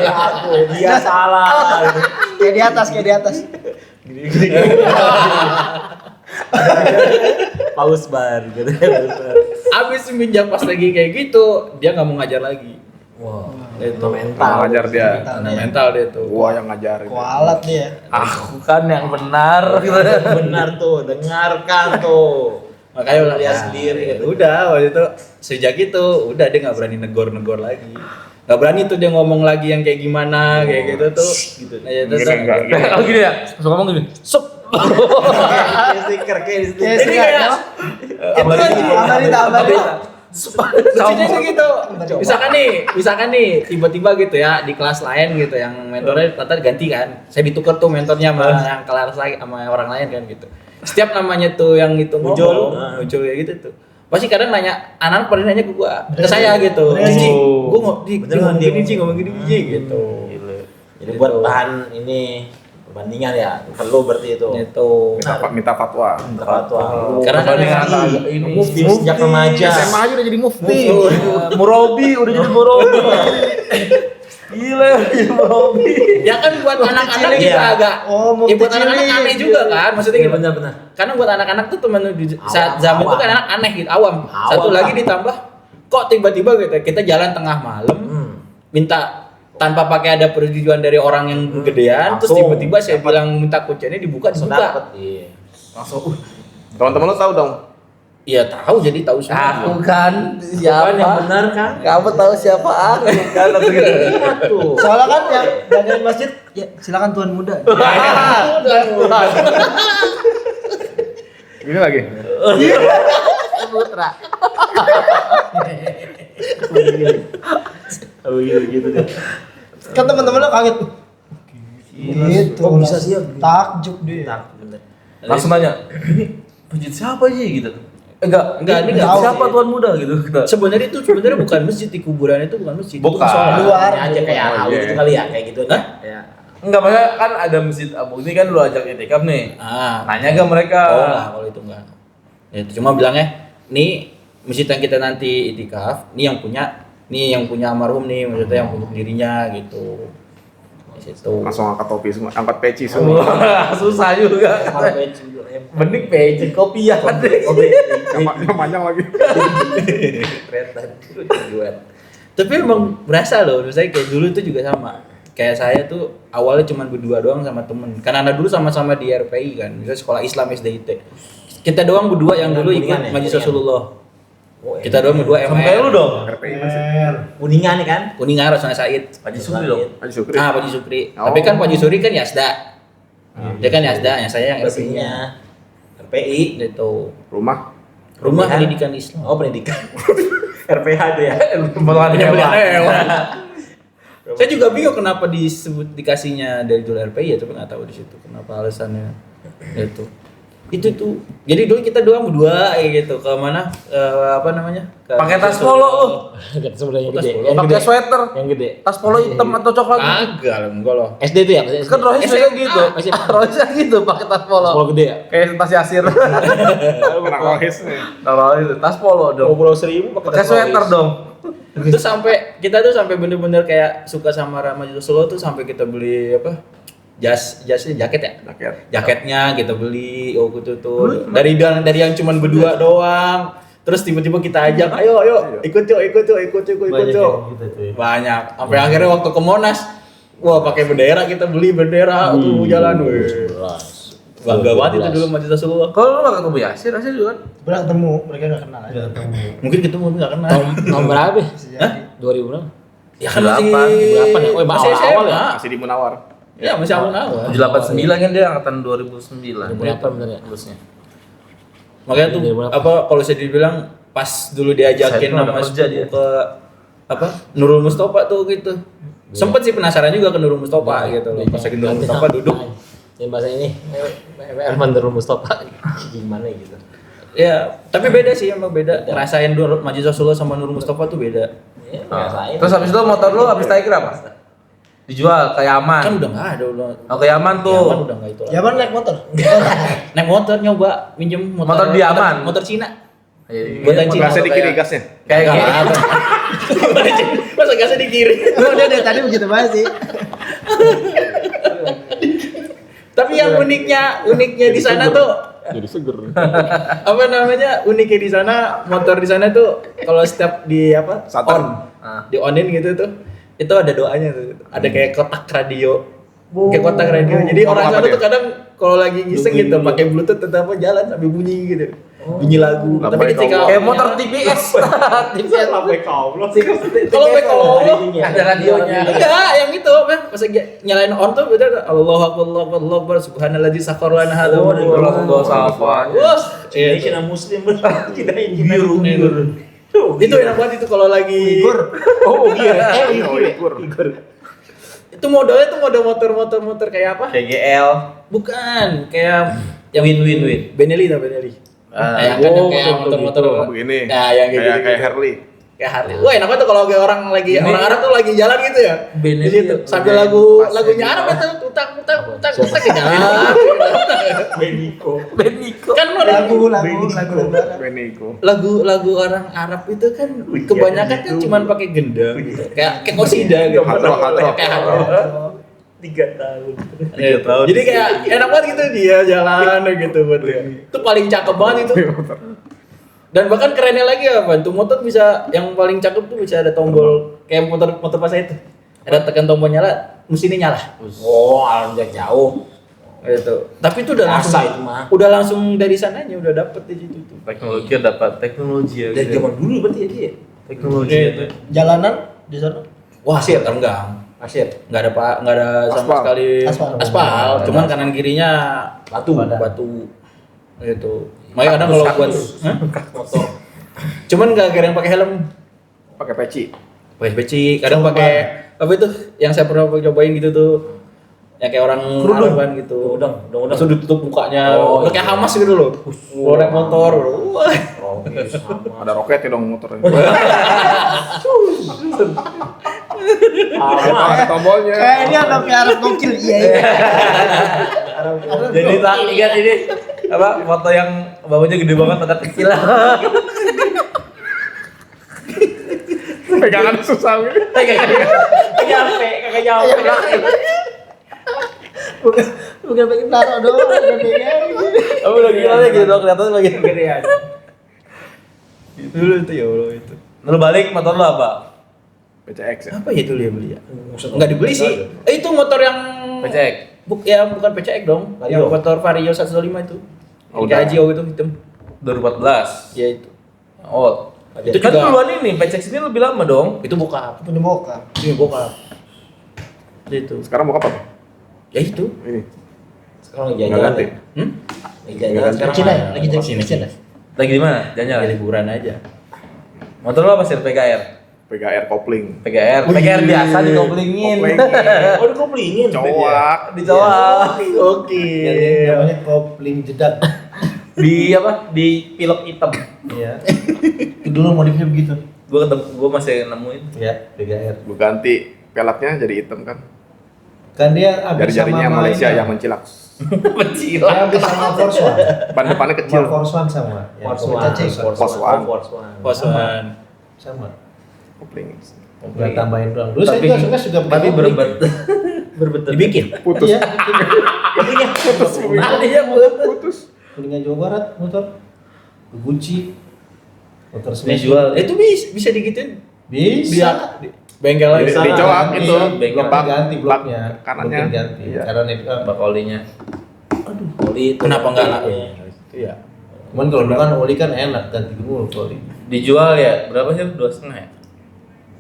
Aku, dia salah. Kayak di atas. Paus bar gitu. Abis semenjak pas lagi kayak gitu, dia nggak mau ngajar lagi. Wah, Itu mental. Ngajar dia. Karena mental dia tuh. Gua yang ngajarin. Kualat dia. Aku kan yang benar. Benar tuh, dengarkan tuh. Makanya udah lihat sendiri. Ya udah waktu itu sejak itu udah dia nggak berani negor lagi. Nggak berani tuh dia ngomong lagi yang kayak gimana kayak gitu tuh. Gitu. Nah, ya, terus Gini, enggak. Oh gini ya, langsung ngomong gini. Sup. Kayak stiker, kayak stiker. Kayak Ini kayak Amalita. lucunya tuh gitu. Misalkan nih tiba-tiba gitu ya di kelas lain gitu yang mentornya ternyata ganti kan. Saya ditukar tuh mentornya sama yang kelas lain sama orang lain kan gitu. Setiap namanya tuh yang itu Muncul. muncul kayak gitu tuh. Pasti kadang nanya, anak pada nanya ke gua, ke saya gitu. Bener. Cici, gua ngomong Bener, gini, Ci, ngomong gini, gitu. Jadi buat bahan ini perbandingan ya, perlu berarti itu. Gitu. Minta fatwa. Fatwa. Karena kan ini Mufti sejak remaja. SMA aja udah jadi mufti. Murabi udah jadi murabi. Gila, jadi murabi. ya kan buat anak-anak cilik juga ya. agak Oh, mufti buat anak-anak cilik. aneh juga kan maksudnya Iya gitu. benar-benar. Karena buat anak-anak tuh teman saat zaman itu awam. kan anak aneh gitu, awam. Satu Awam, lagi Pak. ditambah kok tiba-tiba gitu kita jalan tengah malam minta tanpa pakai ada persetujuan dari orang yang gedean terus Langsung tiba-tiba saya dapat. bilang minta kuncinya dibuka Langsung dibuka. dapet. Iya. Langsung Teman-teman lu tahu dong. iya tahu jadi tahu semua. Aku kan Bukan siapa? yang benar kan? Kamu tahu siapa aku kan? Iya tuh. Soalnya kan yang jagain masjid, ya silakan tuan muda. Gini lagi. Putra. Oh gitu deh. Kan teman-temannya kaget. Gitu. Kok bisa sih ya? Takjub dia. Bener. Langsung nanya, masjid siapa sih gitu? Enggak, ini enggak tahu siapa sih. tuan muda gitu. Sebenarnya itu bukan masjid di kuburan itu bukan masjid. Bukan. Itu musola. Luar. Ini aja kayak Oh, hal iya. gitu kali ya, kayak gitu Hah? ya. Enggak, makanya kan ada masjid Abu ini kan lu ajak itikaf nih. Ah, Nanya gak mereka? Oh enggak, kalau itu enggak. Ya, itu cuma bilangnya, nih masjid yang kita nanti itikaf, nih yang punya almarhum nih, maksudnya yang punya dirinya gitu. Di situ. Langsung angkat topi semua, angkat peci semua. Wah, susah juga. Mending peci kopiah deh. Yang panjang lagi. Keren tadi. Tapi emang berasa loh, misalnya kayak dulu tuh juga sama. Kayak saya tuh awalnya cuma berdua doang sama temen. Karena anak dulu sama-sama di RPI kan, misalnya sekolah Islam SDIT. Kita doang berdua yang dulu ikut Kuningan ya? Majelis Rasulullah. Oh, Kita doang berdua Sama kayak lu dong. RPI masih. Kuningan nih kan? Kuningan Rasuna Said. Haji Sukri dong. Haji Sukri. Ah, Pak Haji Sukri. Oh. Tapi kan Pak Haji Sukri kan Yasda. Dia kan Yasda, yang saya yang RPI-nya. RPI. Gitu. Rumah. Rumah Pemilihan. Pendidikan Islam. Oh, pendidikan. RPH itu ya. Pemotongan hewan. Saya juga bingung kenapa dikasihnya dari dulu RPI ya, tapi nggak tahu di situ kenapa alasannya itu. Itu tuh. Jadi dulu kita doang berdua kayak gitu ke mana? Apa namanya? Pakai tas polo lu. Sebenarnya yang Tas gede. polo. Yang Pakai gede. sweater. Yang gede. Tas polo hitam atau coklat gitu. Agak lah, enggak loh. SD itu ya? SD. Kan Rohis juga gitu. Rohis kan gitu pakai tas polo. Sekolah gede ya? Kayak tas Yasir. Anak rohis nih. Kalau itu tas polo dong. Pulau Seribu Pakai sweater dong. Itu sampai kita tuh sampai bener-bener kayak suka sama Majelis Rasulullah tuh sampai kita beli apa? Jasnya jaket ya? Rakyat. Jaketnya kita beli, oh gitu tuh. Dari yang cuman berdua doang. Terus tiba-tiba kita ajak, ayo ikut yuk. Banyak. Sampai akhirnya waktu ke Monas, wah pakai bendera, kita beli bendera tuh jalan. Wih. Bangga banget itu dulu Majelis Rasulullah. Kalau lu gak ketemu Yasir juga kan? Pernah ketemu, mereka nggak kenal aja. Mungkin ketemu tapi nggak kenal. Tahun berapa? Bisa jadi. 2000 berapa? Ya kan masih 2008 ya? Oh, masih awal-awal SMA. ya? Masih di Munawar. Ya masih awal-awal. 789 kan dia angkatan 2009. Berapa bener ya? Lulusnya. Makanya tuh Dari berapa? apa kalau saya dibilang pas dulu diajakin Saya tuh sama udah kerja dia. sepupu ke apa Nurul Mustafa tuh gitu. Sempet sih penasaran juga ke Nurul Mustafa gitu loh. Pas lagi Nurul Mustafa duduk. Yang bahasa ini Erman Darul Mustafa gimana gitu. Ya, tapi beda sih emang beda. Ngerasain dulu Majelis Rasulullah sama Nurul Mustafa tuh beda. Terus habis itu motor lu habis Tiger apa? Dijual ke Yaman. Kan udah enggak ada udah. Oh, ke Yaman tuh. Yaman udah enggak itu. Yaman naik motor. Naik motor nyoba minjem Motor di Yaman? Motor Cina. Jadi, Buat iya, anjing. Gasnya motor di kiri kayak- gasnya. Kayak Enggak gini. ada. Masa gasnya di kiri. Lu dia dari tadi begitu banget sih. Tapi yang uniknya di sana tuh Jadi seger. apa namanya? Uniknya di sana motor di sana tuh kalau setiap di apa? Starter. On. Di onin gitu tuh. Itu ada doanya tuh. Ada kayak kotak radio. Kayak kotak radio. Jadi Oh, orang apa sana dia? tuh kadang kalau lagi ngiseng gitu pakai bluetooth tetap jalan sambil bunyi gitu. Bunyi lagu. Apa Tapi yang ketika Kayak motor TPS. TPS. kalau back Ada radionya. enggak, yang itu apa? Pas lagi nyalain on tuh beda Allahu akbar Allahu akbar subhanalladzi sakhkhara lana hadza. Oh, dan kalau gua salah. Wah, Cina Muslim bener. Kita biru. Itu enak banget itu kalau lagi Oh iya. Oh, Igur. itu modelnya tuh model motor kayak apa? KGL. Bukan, kayak yang Win. Benelli tau Benelli. Ah, Kayak kan yang kayak betul, motor-motor Begini. Nah, yang kayak gitu. Kayak Harley. Kayak Harley. Wah, enak banget tuh kalau kayak orang Arab tuh lagi jalan gitu ya. Benelli Di situ ya, sambil lagunya Arab itu utak ya jalan. Beniko. Kan Lagu lebaran. Benico. lagu orang Arab itu kan kebanyakan kan cuman pakai gendang gitu. Kayak kosida gitu. Hadroh. Kayak hadroh. 3 tahun. Iya, jadi kayak enak banget gitu dia jalan gitu buat dia. Itu paling cakep banget itu. Dan bahkan kerennya lagi apa? Tuh motor bisa yang paling cakep tuh bisa ada tombol kayak motor pas itu. Ada tekan tombol nyala, mesinnya nyala. Oh, alam jauh. Gitu. Tapi itu udah langsung Biasa itu mah. udah langsung dari sananya udah dapet di situ tuh. Teknologi dapat teknologi ya. Dari zaman dulu berarti ya dia. Teknologi Iya. itu. Jalanan di sana. Wah, Pasir. renggang. Pasir. Nggak ada sama Aspal. sekali Aspal. cuman kanan kirinya Batu. batu gitu. Makanya kadang kalau buat Hah? Motor. Cuman nggak ada yang pakai helm, Pakai peci. pakai peci, kadang pakai apa itu yang saya pernah cobain gitu tuh, yang kayak orang Araban gitu. Udang. Langsung ditutup mukanya, Oh, udah kayak Hamas gitu loh. Naik motor, wah. Ada roketnya dong motornya. Ada tombolnya. Ini ada piara gokil. Iya. Jadi tak ingat ini apa foto yang bawahnya gede banget ada kecil. Pegangan susah gitu. Kagak nyampe. Bukan pengen taruh doang. Bukan pengen. Kamu udah gila ya gitu dong kelihatan lagi Dulu itu ya Allah itu. Lu balik motor lu apa? PCX ya. Apa ya itu dia beli ya? Enggak dibeli sih. Itu motor yang PCX. bukan PCX dong. Yang motor Vario 125 itu. Oh, Kayak udah. Ajio itu hitam. 2014. Ya itu. Oh. Itu Kan juga- duluan ini PCX ini lebih lama dong. Itu bokap. Punya bokap. Itu bokap. Itu. Sekarang mau apa? Ya itu. Ini. Sekarang lagi Nggak jalan. ganti. Hmm? Lagi jalan sekarang. Cina, mana? lagi jalan Sini. Cina. Lagi di mana? Jalan-jalan. Ya liburan aja. Motor lo apa sih? PKR. PKR kopling. PKR. PKR biasa dikoplingin. Oh, dikoplingin. Cowok. Dicowok. Oke. Yang namanya kopling jedak. Di apa? Di pilok hitam. Iya. Itu dulu modifnya begitu. Gua masih nemuin. Ya, PGR. Gue ganti pelaknya jadi hitam kan. Kan dia hampir sama Jari-jarinya Malaysia mainnya. yang mencilak. Kecil. Dia hampir sama Force One. Ban depannya kecil. Sama Force One sama. Ya, Force Force One. Cacing. Force One. Posan. Sama. Kopling. Nggak tambahin doang. Dulu saya Tapi- juga suka pakai Tapi kopling. berbet. Dibikin. Putus. Iya. Ada ya Putus. Kuningan Jawa Barat motor. Gucci. Motor smash. dijual. Itu bisa digituin. Bisa. Bengkel Jadi aja. dicolak itu. Bloknya Bak- ganti bloknya. bak kanannya. Bloknya ganti. Iya. Karena Bak olinya. Oli itu. Kenapa enggak? Iya. Itu ya. cuman kalau dulu kan oli kan enak ganti dulu oli. Dijual ya berapa sih? 2,5 ya?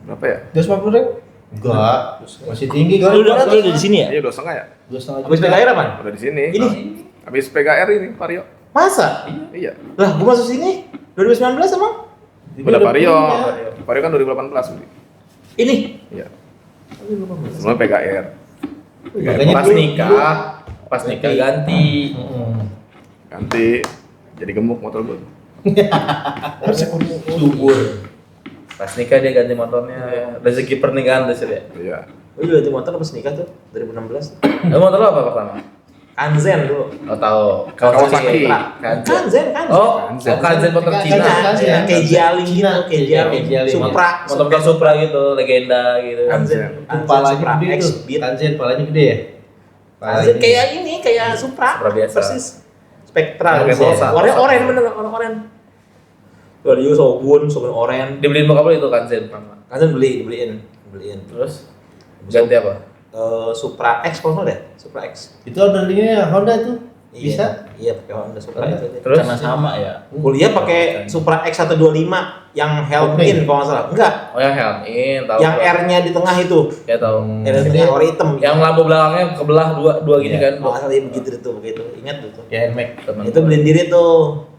Berapa ya? 250.000. Enggak. Masih tinggi kan? Lu udah di sini ya? Iya 2,5 ya? 2,5 Habis PKR apa? Udah di sini. Ini? Habis PKR ini Vario. Masa? Iya. Lah, gua masuk sini 2019 emang? Udah Vario. punya. Vario kan 2018 beli. Ini. Iya. Sebelumnya PKR. Makanya Pas dulu- nikah. Pas nikah ganti. Mm-mm. Ganti jadi gemuk motor gue. Subur. Pas nikah dia ganti motornya. Rezeki pernikahan tuh sih ya. Iya. Oh iya, itu motor pas nikah tuh 2016. Motor lo apa pertama? Kanzen dulu. Oh tahu. Kawasaki. Kanzen. Kanzen, Kanzen. Oh, Kanzen motor Cina. Kanzen. Ya, kayak Jialing gitu, kayak Jialing. Jialing. Supra. Motor Supra gitu, legenda gitu. Kanzen. Itu palanya Supra gede X tuh. Beat. Kanzen palanya gede ya? Kanzen kayak ini, kayak Supra. Supra biasa. Persis. Spectra. Kayak Volsa. Warna oranye bener, warna oranye. Vario Shogun oranye. Dibeliin bokap lo itu Kanzen pertama. Kanzen dibeliin. Terus ganti apa? Supra X kalau nggak deh, Supra X. Itu ordernya Honda itu. Bisa? Iya, pakai Honda Supra Honda. itu. Terus Karena sama ya. Kuliah pakai Supra X 125 yang helm Kopling. in kalau nggak salah. Enggak, oh yang helm in tahu. yang R-nya di tengah itu. Ya tahu. R di tengah warna hitam. Yang lampu belakangnya kebelah dua gini Iya. kan. Kalau nggak salah ya begitu tuh, begitu. Ingat tuh. Ya NMAX. Temen Itu gua. beliin diri tuh,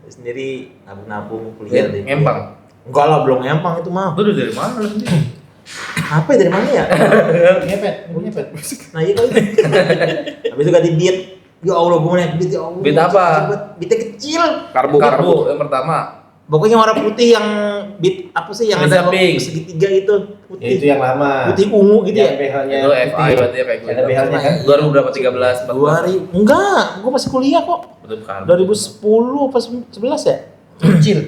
sendiri nabung-nabung kuliah deh. Ngempang. Enggak lah, belum ngempang itu mah. Lu dari mana lu sendiri? Apa ya, dari mana ya? Ngepet, ngepet. Nah iya kali. Habis itu ganti beat. Ya Allah, gue mau naik beat ya Allah. Beat apa? Beatnya kecil. Karbu yang pertama. Pokoknya warna putih yang beat apa sih yang Lisa ada Pink. segitiga itu Ya, putih. itu yang lama. Putih ungu gitu Yang ya. BH-nya Itu FI putih. berarti ya kayak gue. Ada BH-nya kan? 2000 berapa 13 14. Enggak, gue masih kuliah kok. Betul karbu. 2010 apa 11 ya? Kecil.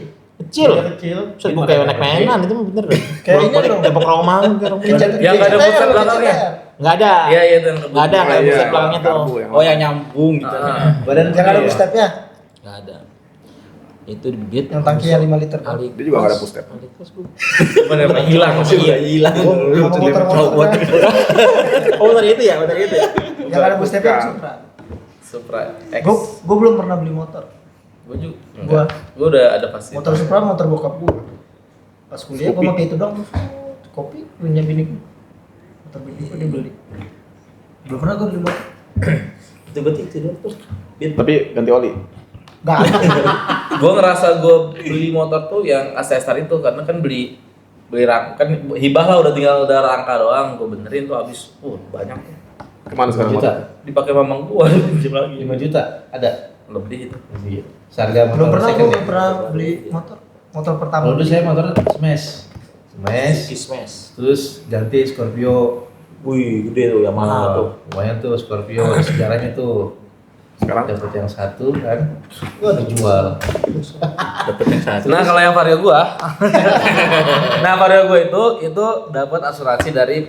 Kecil. Iya, kecil. Set gue kayak naik mainan itu mah bener deh. Kayak ini dong. Depok Rawamangun kayak orang bener. Yang nggak ada pusat belakangnya. Enggak ada. Iya iya itu yang Enggak ada, enggak ada Iya, pusat belakangnya tuh. karbu yang Oh yang nyambung gitu. Badan Yang ada gede. stepnya. Enggak ada. Itu di beat Yang tangkinya 5 liter. kali. Dia juga nggak ada push step. Bener hilang Iya, hilang. Sama motor-motornya. Oh, dari itu ya, dari itu ya. Yang ada bus stepnya Supra. Supra X. Gue belum pernah beli motor. Gua juga. Gua. Gua udah ada pasti. Motor Supra motor bokap gue. Pas kuliah gue Kopi. pakai itu dong. Kopi punya bini gue. Motor bini gue dia beli. Belum pernah gue beli motor. Itu berarti itu dong tuh. Beat. Tapi ganti oli. Gak ada. Gua ngerasa gua beli motor tuh yang ACSR itu karena kan beli kan hibah lah udah rangka doang gua benerin tuh habis banyak Kemana sekarang Juta. motor? dipakai mamang gua pinjam lagi 5 juta ada. lebih itu Iya. Seharga motor Belum pernah second gue ya? pernah beli motor. Motor pertama. Kalau dulu saya motor Smash. Smash. Smash. Terus ganti Scorpio. Wih, gede tuh Yamaha tuh. Lumayan tuh Scorpio ada sejarahnya tuh. Sekarang Dapat yang satu kan. Gua dijual. nah kalau yang vario gua nah vario gua itu dapat asuransi dari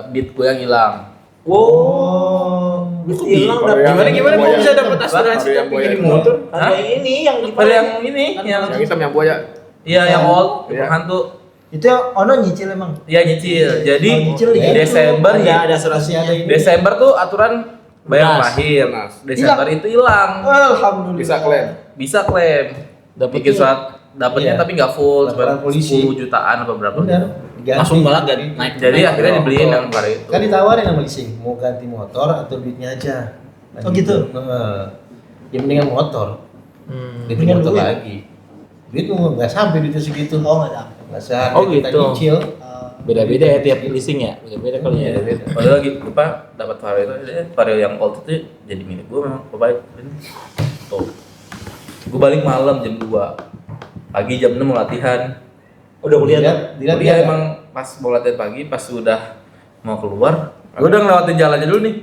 beat gua yang hilang. Oh. Itu hilang Kalau dah. yang- Gimana kok Buaya. bisa dapat asuransi Vario yang tapi buaya gini itu. motor? Ada yang ini yang di Vario yang ini yang yang hitam yang buaya. iya yang old Iya. yang hantu Itu yang Ono nyicil emang. Iya nyicil. Jadi Oh, nyicil ya. Desember ada asuransinya. Desember tuh aturan bayar Lunas. lahir. Lunas. Desember itu hilang. Alhamdulillah. Bisa klaim. Bisa klaim. Bikin surat dapatnya Iya. tapi nggak full, Laporan cuma polisi. 10 jutaan atau berapa Benar. gitu. Diganti. Langsung malah naik. Jadi akhirnya dibeliin yang pada itu. Kan ditawarin sama leasing, mau ganti motor atau duitnya aja. Nah, Oh, gitu? Ya mendingan motor. Duit Mendingan motor duit. lagi. Duit lu nggak sampai duitnya segitu. Oh, enggak ada. Nggak sampai. Oh, kita gitu. nyicil. Beda-beda ya tiap leasing ya. Beda-beda kali ya. Padahal lagi lupa dapat Vario itu, Vario yang old itu jadi milik gue memang baik. Tuh. Gue balik malam jam 2. Pagi jam 6 mau latihan. Udah kuliah tuh. Dilihat Kuliah ya, emang pas mau latihan pagi, pas udah mau keluar, gue udah ngelewatin jalannya dulu nih.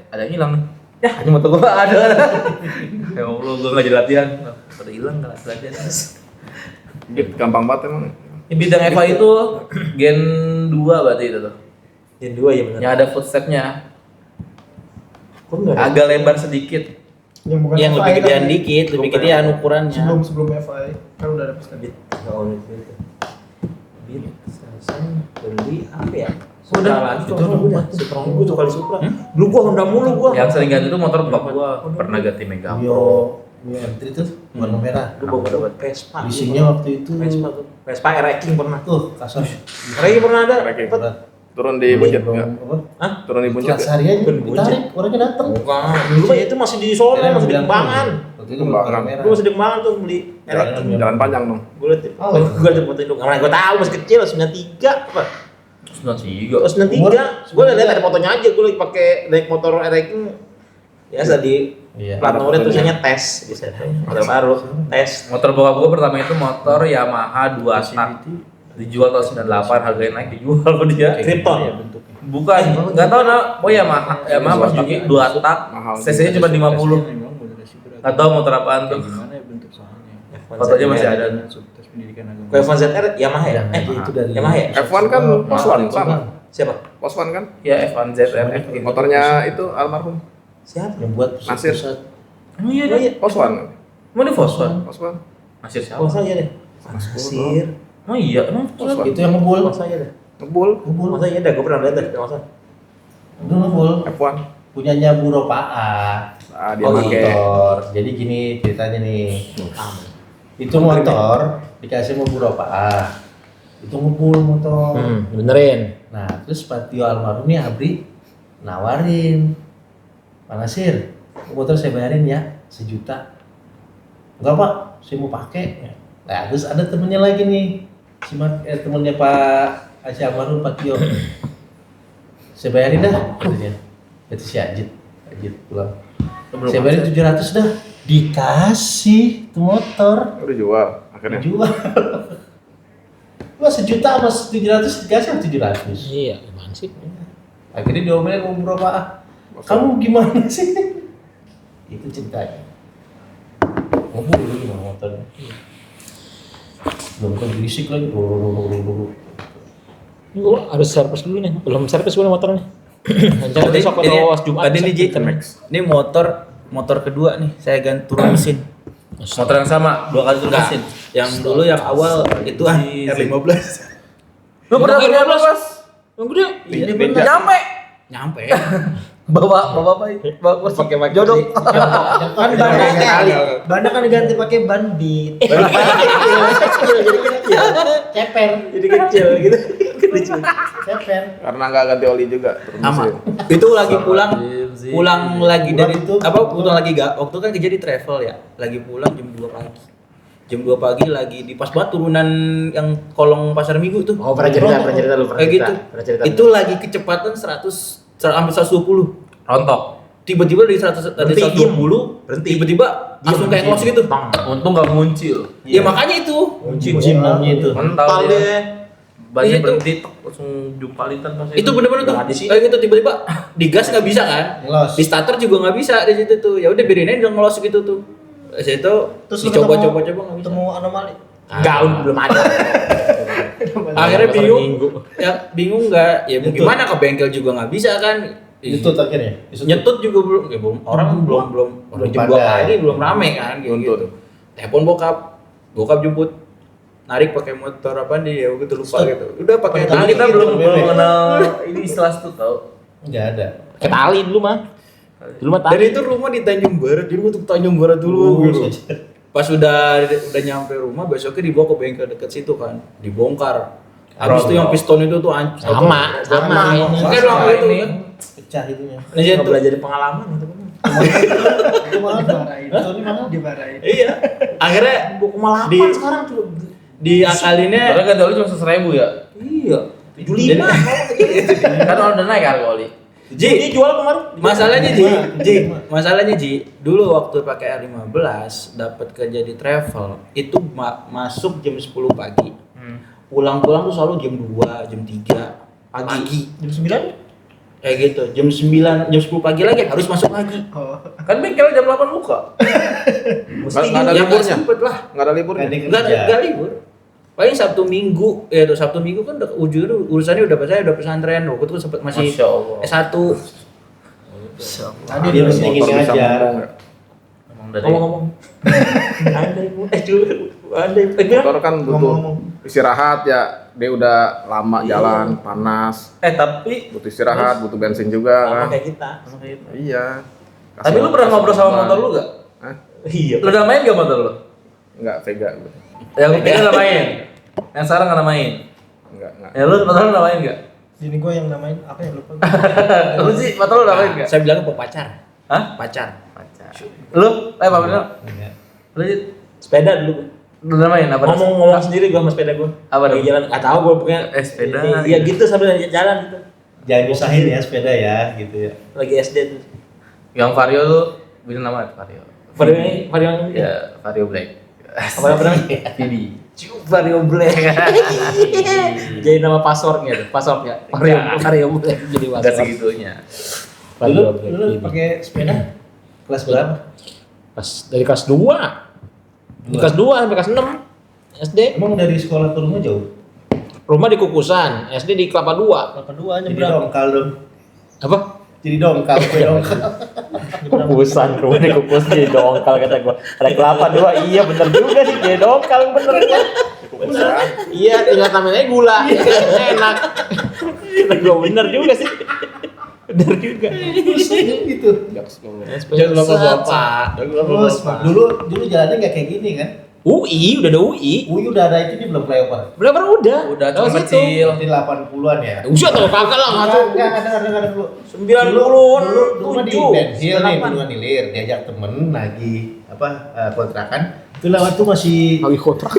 Ada yang hilang nih. Ya, ini motor gue ada. Ya Allah, gue nggak jadi latihan. Udah hilang nggak latihan. Gitu, gampang banget emang. Ini bidang Eva itu Gen 2 berarti itu tuh. Yang 2 ya benar. Yang ada footstepnya. Kok enggak ada? Agak lebar sedikit. Yang bukan Yang FI lebih gedean kan? dikit, lebih gedean ukurannya. Sebelum FI kan udah ada pesta. Enggak on itu. Bit, saya beli apa ya? Udah, lagi itu udah. Supra gua tuh kali Supra. Dulu gua Honda mulu gua. Yang sering ganti itu motor bapak gua pernah ganti Mega Mio Pro. Mio M3 tuh warna merah. Lu bawa dapat Vespa. Leasingnya waktu itu Vespa tuh. Vespa Ereking pernah. tuh kasar. Ereking pernah ada. Ereking. Cepet. Berat. Turun di buncit Belum enggak? apa? Hah? Turun di buncit. Kelas nggak? hari aja Bukan ditarik, orangnya datang. Bukan. Dulu mah itu masih di Solo, masih di Kembangan. Waktu itu warna Kembangan. merah. Gua masih di Kembangan tuh beli Ereking. Jalan panjang dong. Gua liat, gua liat foto itu. Karena gua tahu masih kecil 93 apa? 93. Oh, 93. Gua liat ada fotonya aja, gua lagi pakai naik motor Ereking. Biasa di Iya. plat nomornya tulisannya tes, bisa tuh. Motor baru, tes. Motor bokap gua pertama itu motor Yamaha 2 tak. Dijual tahun 98, harganya naik dijual sama dia. Krypton. Bukan, enggak tahu nah. Oh Yamaha pas Juki 2 tak. Mahal. CC-nya cuma 50. Enggak tahu motor apaan tuh. Gimana ya bentuk soalnya? Fotonya masih ada. Tes pendidikan agama. F1 ZR Yamaha ya? Itu dari Yamaha ya? F1 kan Poswan sama. Siapa? Poswan kan? Ya F1 ZRF gitu. Motornya itu almarhum Siapa? yang buat Nasir. pusat. Oh iya Oh deh. iya. Poswan. Mau di Foswan? Poswan. Masih Oh siapa? saya deh. Nasir. Oh iya, emang Poswan. Itu yang ngebul. Oh saya deh. Ngebul Masa iya deh, gue pernah lihat deh, masa. Itu ngebul. F1. Punyanya Buro Paa. Ah, dia Oh, pakai Motor. Jadi gini ceritanya nih. Itu motor dikasih sama Buro Paa. Itu ngebul motor. Benerin. Nah, terus Patio almarhum nih Abri nawarin, Pak Nasir, motor saya bayarin ya 1 juta. Enggak Pak, saya mau pakai. Nah, terus ada temennya lagi nih, temennya Pak Aci almarhum Patio. Saya bayarin dah, katanya. Itu si Ajit pulang. Saya bayarin 700 dah. Dikasih tuh motor, udah jual akhirnya. dijual. Wah 1 juta sama 700 dikasih 700. Iya, gimana sih? Akhirnya diomelin sama Bro Pak. Kamu gimana sih? Itu ceritanya. Ngomong dulu gimana motornya. Belum kan berisik lagi. Ini gua harus servis dulu nih. Belum servis gue motornya. Rencana Tadi besok ini- atau was Jumat. Tadi nih Ji, ini motor kedua nih, saya ganti turun mesin. motor yang sama 2 kali turun mesin. Yang dulu yang awal itu R15. Lu pernah punya apa, Mas? Yang gede. Iya, beda. Nyampe. Nyampe. Bawa bos pakai mic jodoh. Kan bannya kan diganti pakai ban beat. Ceper. Jadi kecil gitu. Ceper. Karena nggak ganti oli juga. Turun Sama. mesin. Itu lagi pulang lagi dari Pulang itu. pulang lagi gak waktu kan kejadian travel ya. Lagi pulang jam 2 pagi. Jam 2 pagi lagi di pas banget turunan yang kolong Pasar Minggu tuh. Oh, pernah cerita lu Kayak gitu. Itu lagi kecepatan 100 hampir 120. Rontok. Tiba-tiba dari 100 dari Berhenti, 120 berhenti. tiba-tiba langsung kayak close gitu. Untung gak nguncil. Ya makanya itu. Gym namanya itu. Mental deh. dia. Banyak Iya, itu. berhenti tek, langsung jumpalitan pas Itu bener-bener tuh. Udah ada sih. Kayak gitu tiba-tiba digas nggak bisa kan? Ngelos. Di starter juga nggak bisa di situ tuh. Ya udah biarin aja udah ngelos gitu tuh. Situ Terus lu dicoba-coba nggak bisa. ketemu anomali. Gaun belum ada. Akhirnya bingung. Ya bingung nggak? Ya mau gimana ke bengkel juga nggak bisa kan? Itu akhirnya. Nyetut juga belum, ya belum orang belum jam 2 pandai. pagi belum rame kan gitu. Nuntut. Telepon bokap jemput. narik pakai motor apa dia gitu lupa gitu. Udah pakai Dulu tali kita gitu. belum kenal ini istilah stut tau. Enggak ada. Pakai tali dulu mah. Dulu mah Dan tali. itu rumah di Tanjung Barat, jadi gua tuh Tanjung Barat dulu gitu. Pas udah nyampe rumah besoknya dibawa ke bengkel deket situ kan, dibongkar. Habis itu yang piston itu tuh hancur. Sama ini. Oke doang itu. Pecah itunya. Nah, Nggak itu. belajar dari pengalaman gitu. Itu malah dimarahin. Itu malah Dimarahin. Iya. Akhirnya Pengalaman Di- sekarang tuh. diakalinnya Padahal kan oli cuma 100.000 ya. Iya. 75. Kan udah naik harga oli. Ji jual kemarin. Masalahnya Ji, dulu waktu pakai R15 dapat kerja di travel, itu masuk jam 10 pagi. Pulang-pulang tuh selalu jam 2, jam 3 pagi. Jam 9? Kayak gitu. Jam 9, jam 10 pagi lagi harus masuk lagi. Oh. Kan bengkel jam 8 buka. Nggak ada Ya, liburnya. sempet lah. Nggak ada liburnya. Enggak libur. Paling Sabtu Minggu, ya tuh Sabtu Minggu kan ujungnya urusannya udah saya udah pesantren. Waktu itu sempet masih Masya Allah. S1. Tadi dia masih ingin Motor bisa ngajar. ngomong ya. Emang dari Ngomong-ngomong. Andai. Motor kan butuh Ngomong-ngomong. istirahat ya. Dia udah lama jalan, panas, tapi butuh istirahat, butuh bensin juga Sama kan. kayak kita. Iya. tapi lu pernah ngobrol sama motor lu gak? Hah? Iya. Lu udah main gak motor lu? Enggak, Vega gue. Yang kita udah main. Yang sekarang gak main. Enggak. Ya lu motor lu udah main gak? Ini gue yang namain apa ya lupa. Lu sih motor lu udah main gak? Saya bilang ke pacar. Hah? Pacar. Pacar. Lu? Apa bener? Enggak. Lu Jit? Sepeda dulu. Lu udah main apa? Ngomong sendiri gua sama sepeda gua. Apa Lagi dong? jalan enggak tahu gua pokoknya. Sepeda. Iya gitu sambil jalan gitu. Jangan nyusahin ya sepeda ya gitu ya. Lagi SD tuh. Yang Vario lu bilang nama Vario. Vario Ya, Vario Black. apa namanya? VD. Vario Black. Jadi nama passwordnya tuh, passwordnya. Vario Black jadi Enggak password. segitunya. Dulu pakai sepeda kelas berapa? Dari kelas 2. Di kelas 2 sampai kelas 6 SD. Emang dari sekolah ke rumah jauh? Rumah di Kukusan, SD di Kelapa 2. Kedua Jadi nyebrang. dongkal dong. Apa? Jadi dongkal, kue dongkal. Kukusan, rumah di kukus jadi dongkal kata gua. Ada kelapa dua, iya bener juga sih jadi dongkal bener kan. Iya, tinggal tambahin aja gula. Enak. Kata gua bener juga sih. Bener juga. Gitu. Jangan lupa bapak. Terus dulu jalannya nggak kayak gini kan? UI, udah ada UI. Udah ada itu nih belum flyover. Berapa udah? Udah Lewat cuma situ. kecil. Nanti 80-an ya. Usia tau kakak lah ngaco. Enggak ada dulu. 90 Dulu di Benhil nih, Benua Nilir, diajak temen lagi kontrakan. Itu lewat tuh masih Lagi kontrak.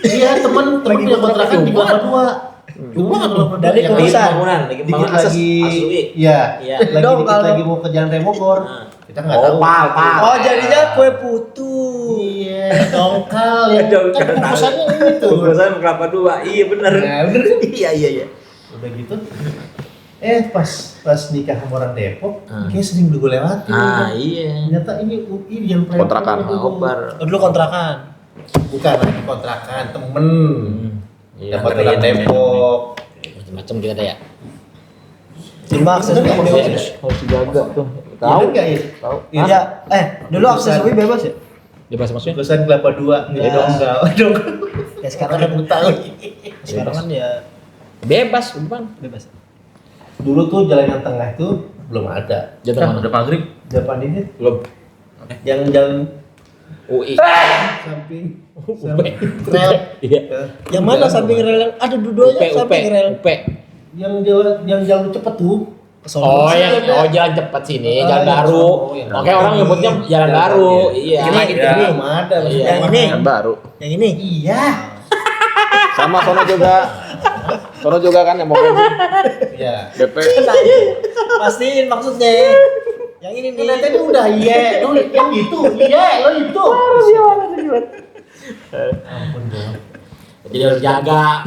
iya temen yang kontrakan di Kelapa 2. Cuma kalau Dari yang Lagi Kukusan. pembangunan, lagi dikit pembangunan asas lagi UI. iya Iya. lagi Dong, dikit kalau- lagi mau ke Jalan Remogor. Nah. Kita nggak tahu. Pal. Oh jadinya kue putu. Iya, dongkal yang Dongkal. kan kukusannya itu. Kukusan Kelapa 2. Iya bener. Nah, bener kan? Iya. Udah gitu. Pas nikah sama orang Depok, Ah. kayak sering gue lewatin. Iya. Ternyata ini UI yang Kontrakan. Obar. Oh, dulu kontrakan. Bukan lagi kontrakan, temen. Iya, Dapat orang Depok. Macam-macam kita ada ya. Cuma akses Bener nggak? UI. Harus dijaga tuh. Tahu nggak ya? Tahu. Ya, dulu akses UI bebas ya? Bebas maksudnya? Kukusan Kelapa 2, Ya. dongkal. Ya sekarang kan buta lagi. sekarang kan ya Bebas, bukan? bebas. Dulu tuh jalan yang tengah itu belum ada. Jatuh mana? Udah maghrib. Depan ini Belum. yang jalan UI. samping Rel. Iya. Yang mana samping rel? Ada dua-duanya samping rel. UP. yang jalur cepet tuh. Kesono. Oh, jalan cepat sini, jalan yang baru. sono, yang Oke, orang nyebutnya jalan baru. Iya. Ini Ya, belum ada maksudnya. Yang ini, Kan baru. yang ini. Iya. Sama sono juga. Sono juga kan yang mau bensin. Iya. BP. Pastiin maksudnya. Yang ini nih. Ternyata ini udah iya. Lo yang itu, iya, lo itu. Ampun dong. Jadi harus jaga.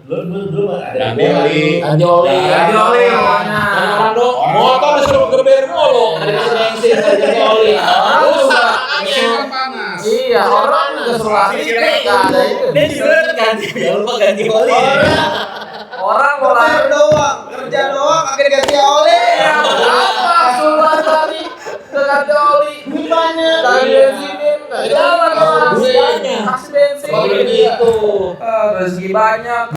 Lu ada Ganti oli. Ganti oli. Orang dong, motor disuruh gerber mulu. Ada bensin, ganti oli. Rusak. Iya, orang juga suruh listrik. Enggak ada itu. Dia juga ganti, jangan lupa ganti oli. Orang mau lari. doang, kerja doang, akhirnya ganti oli. Apa suruh lari ke ganti oli? Gimana? Ganti bensinin, nggak jalan orang. Gunanya. Kasih bensin. Oh, begitu. banyak.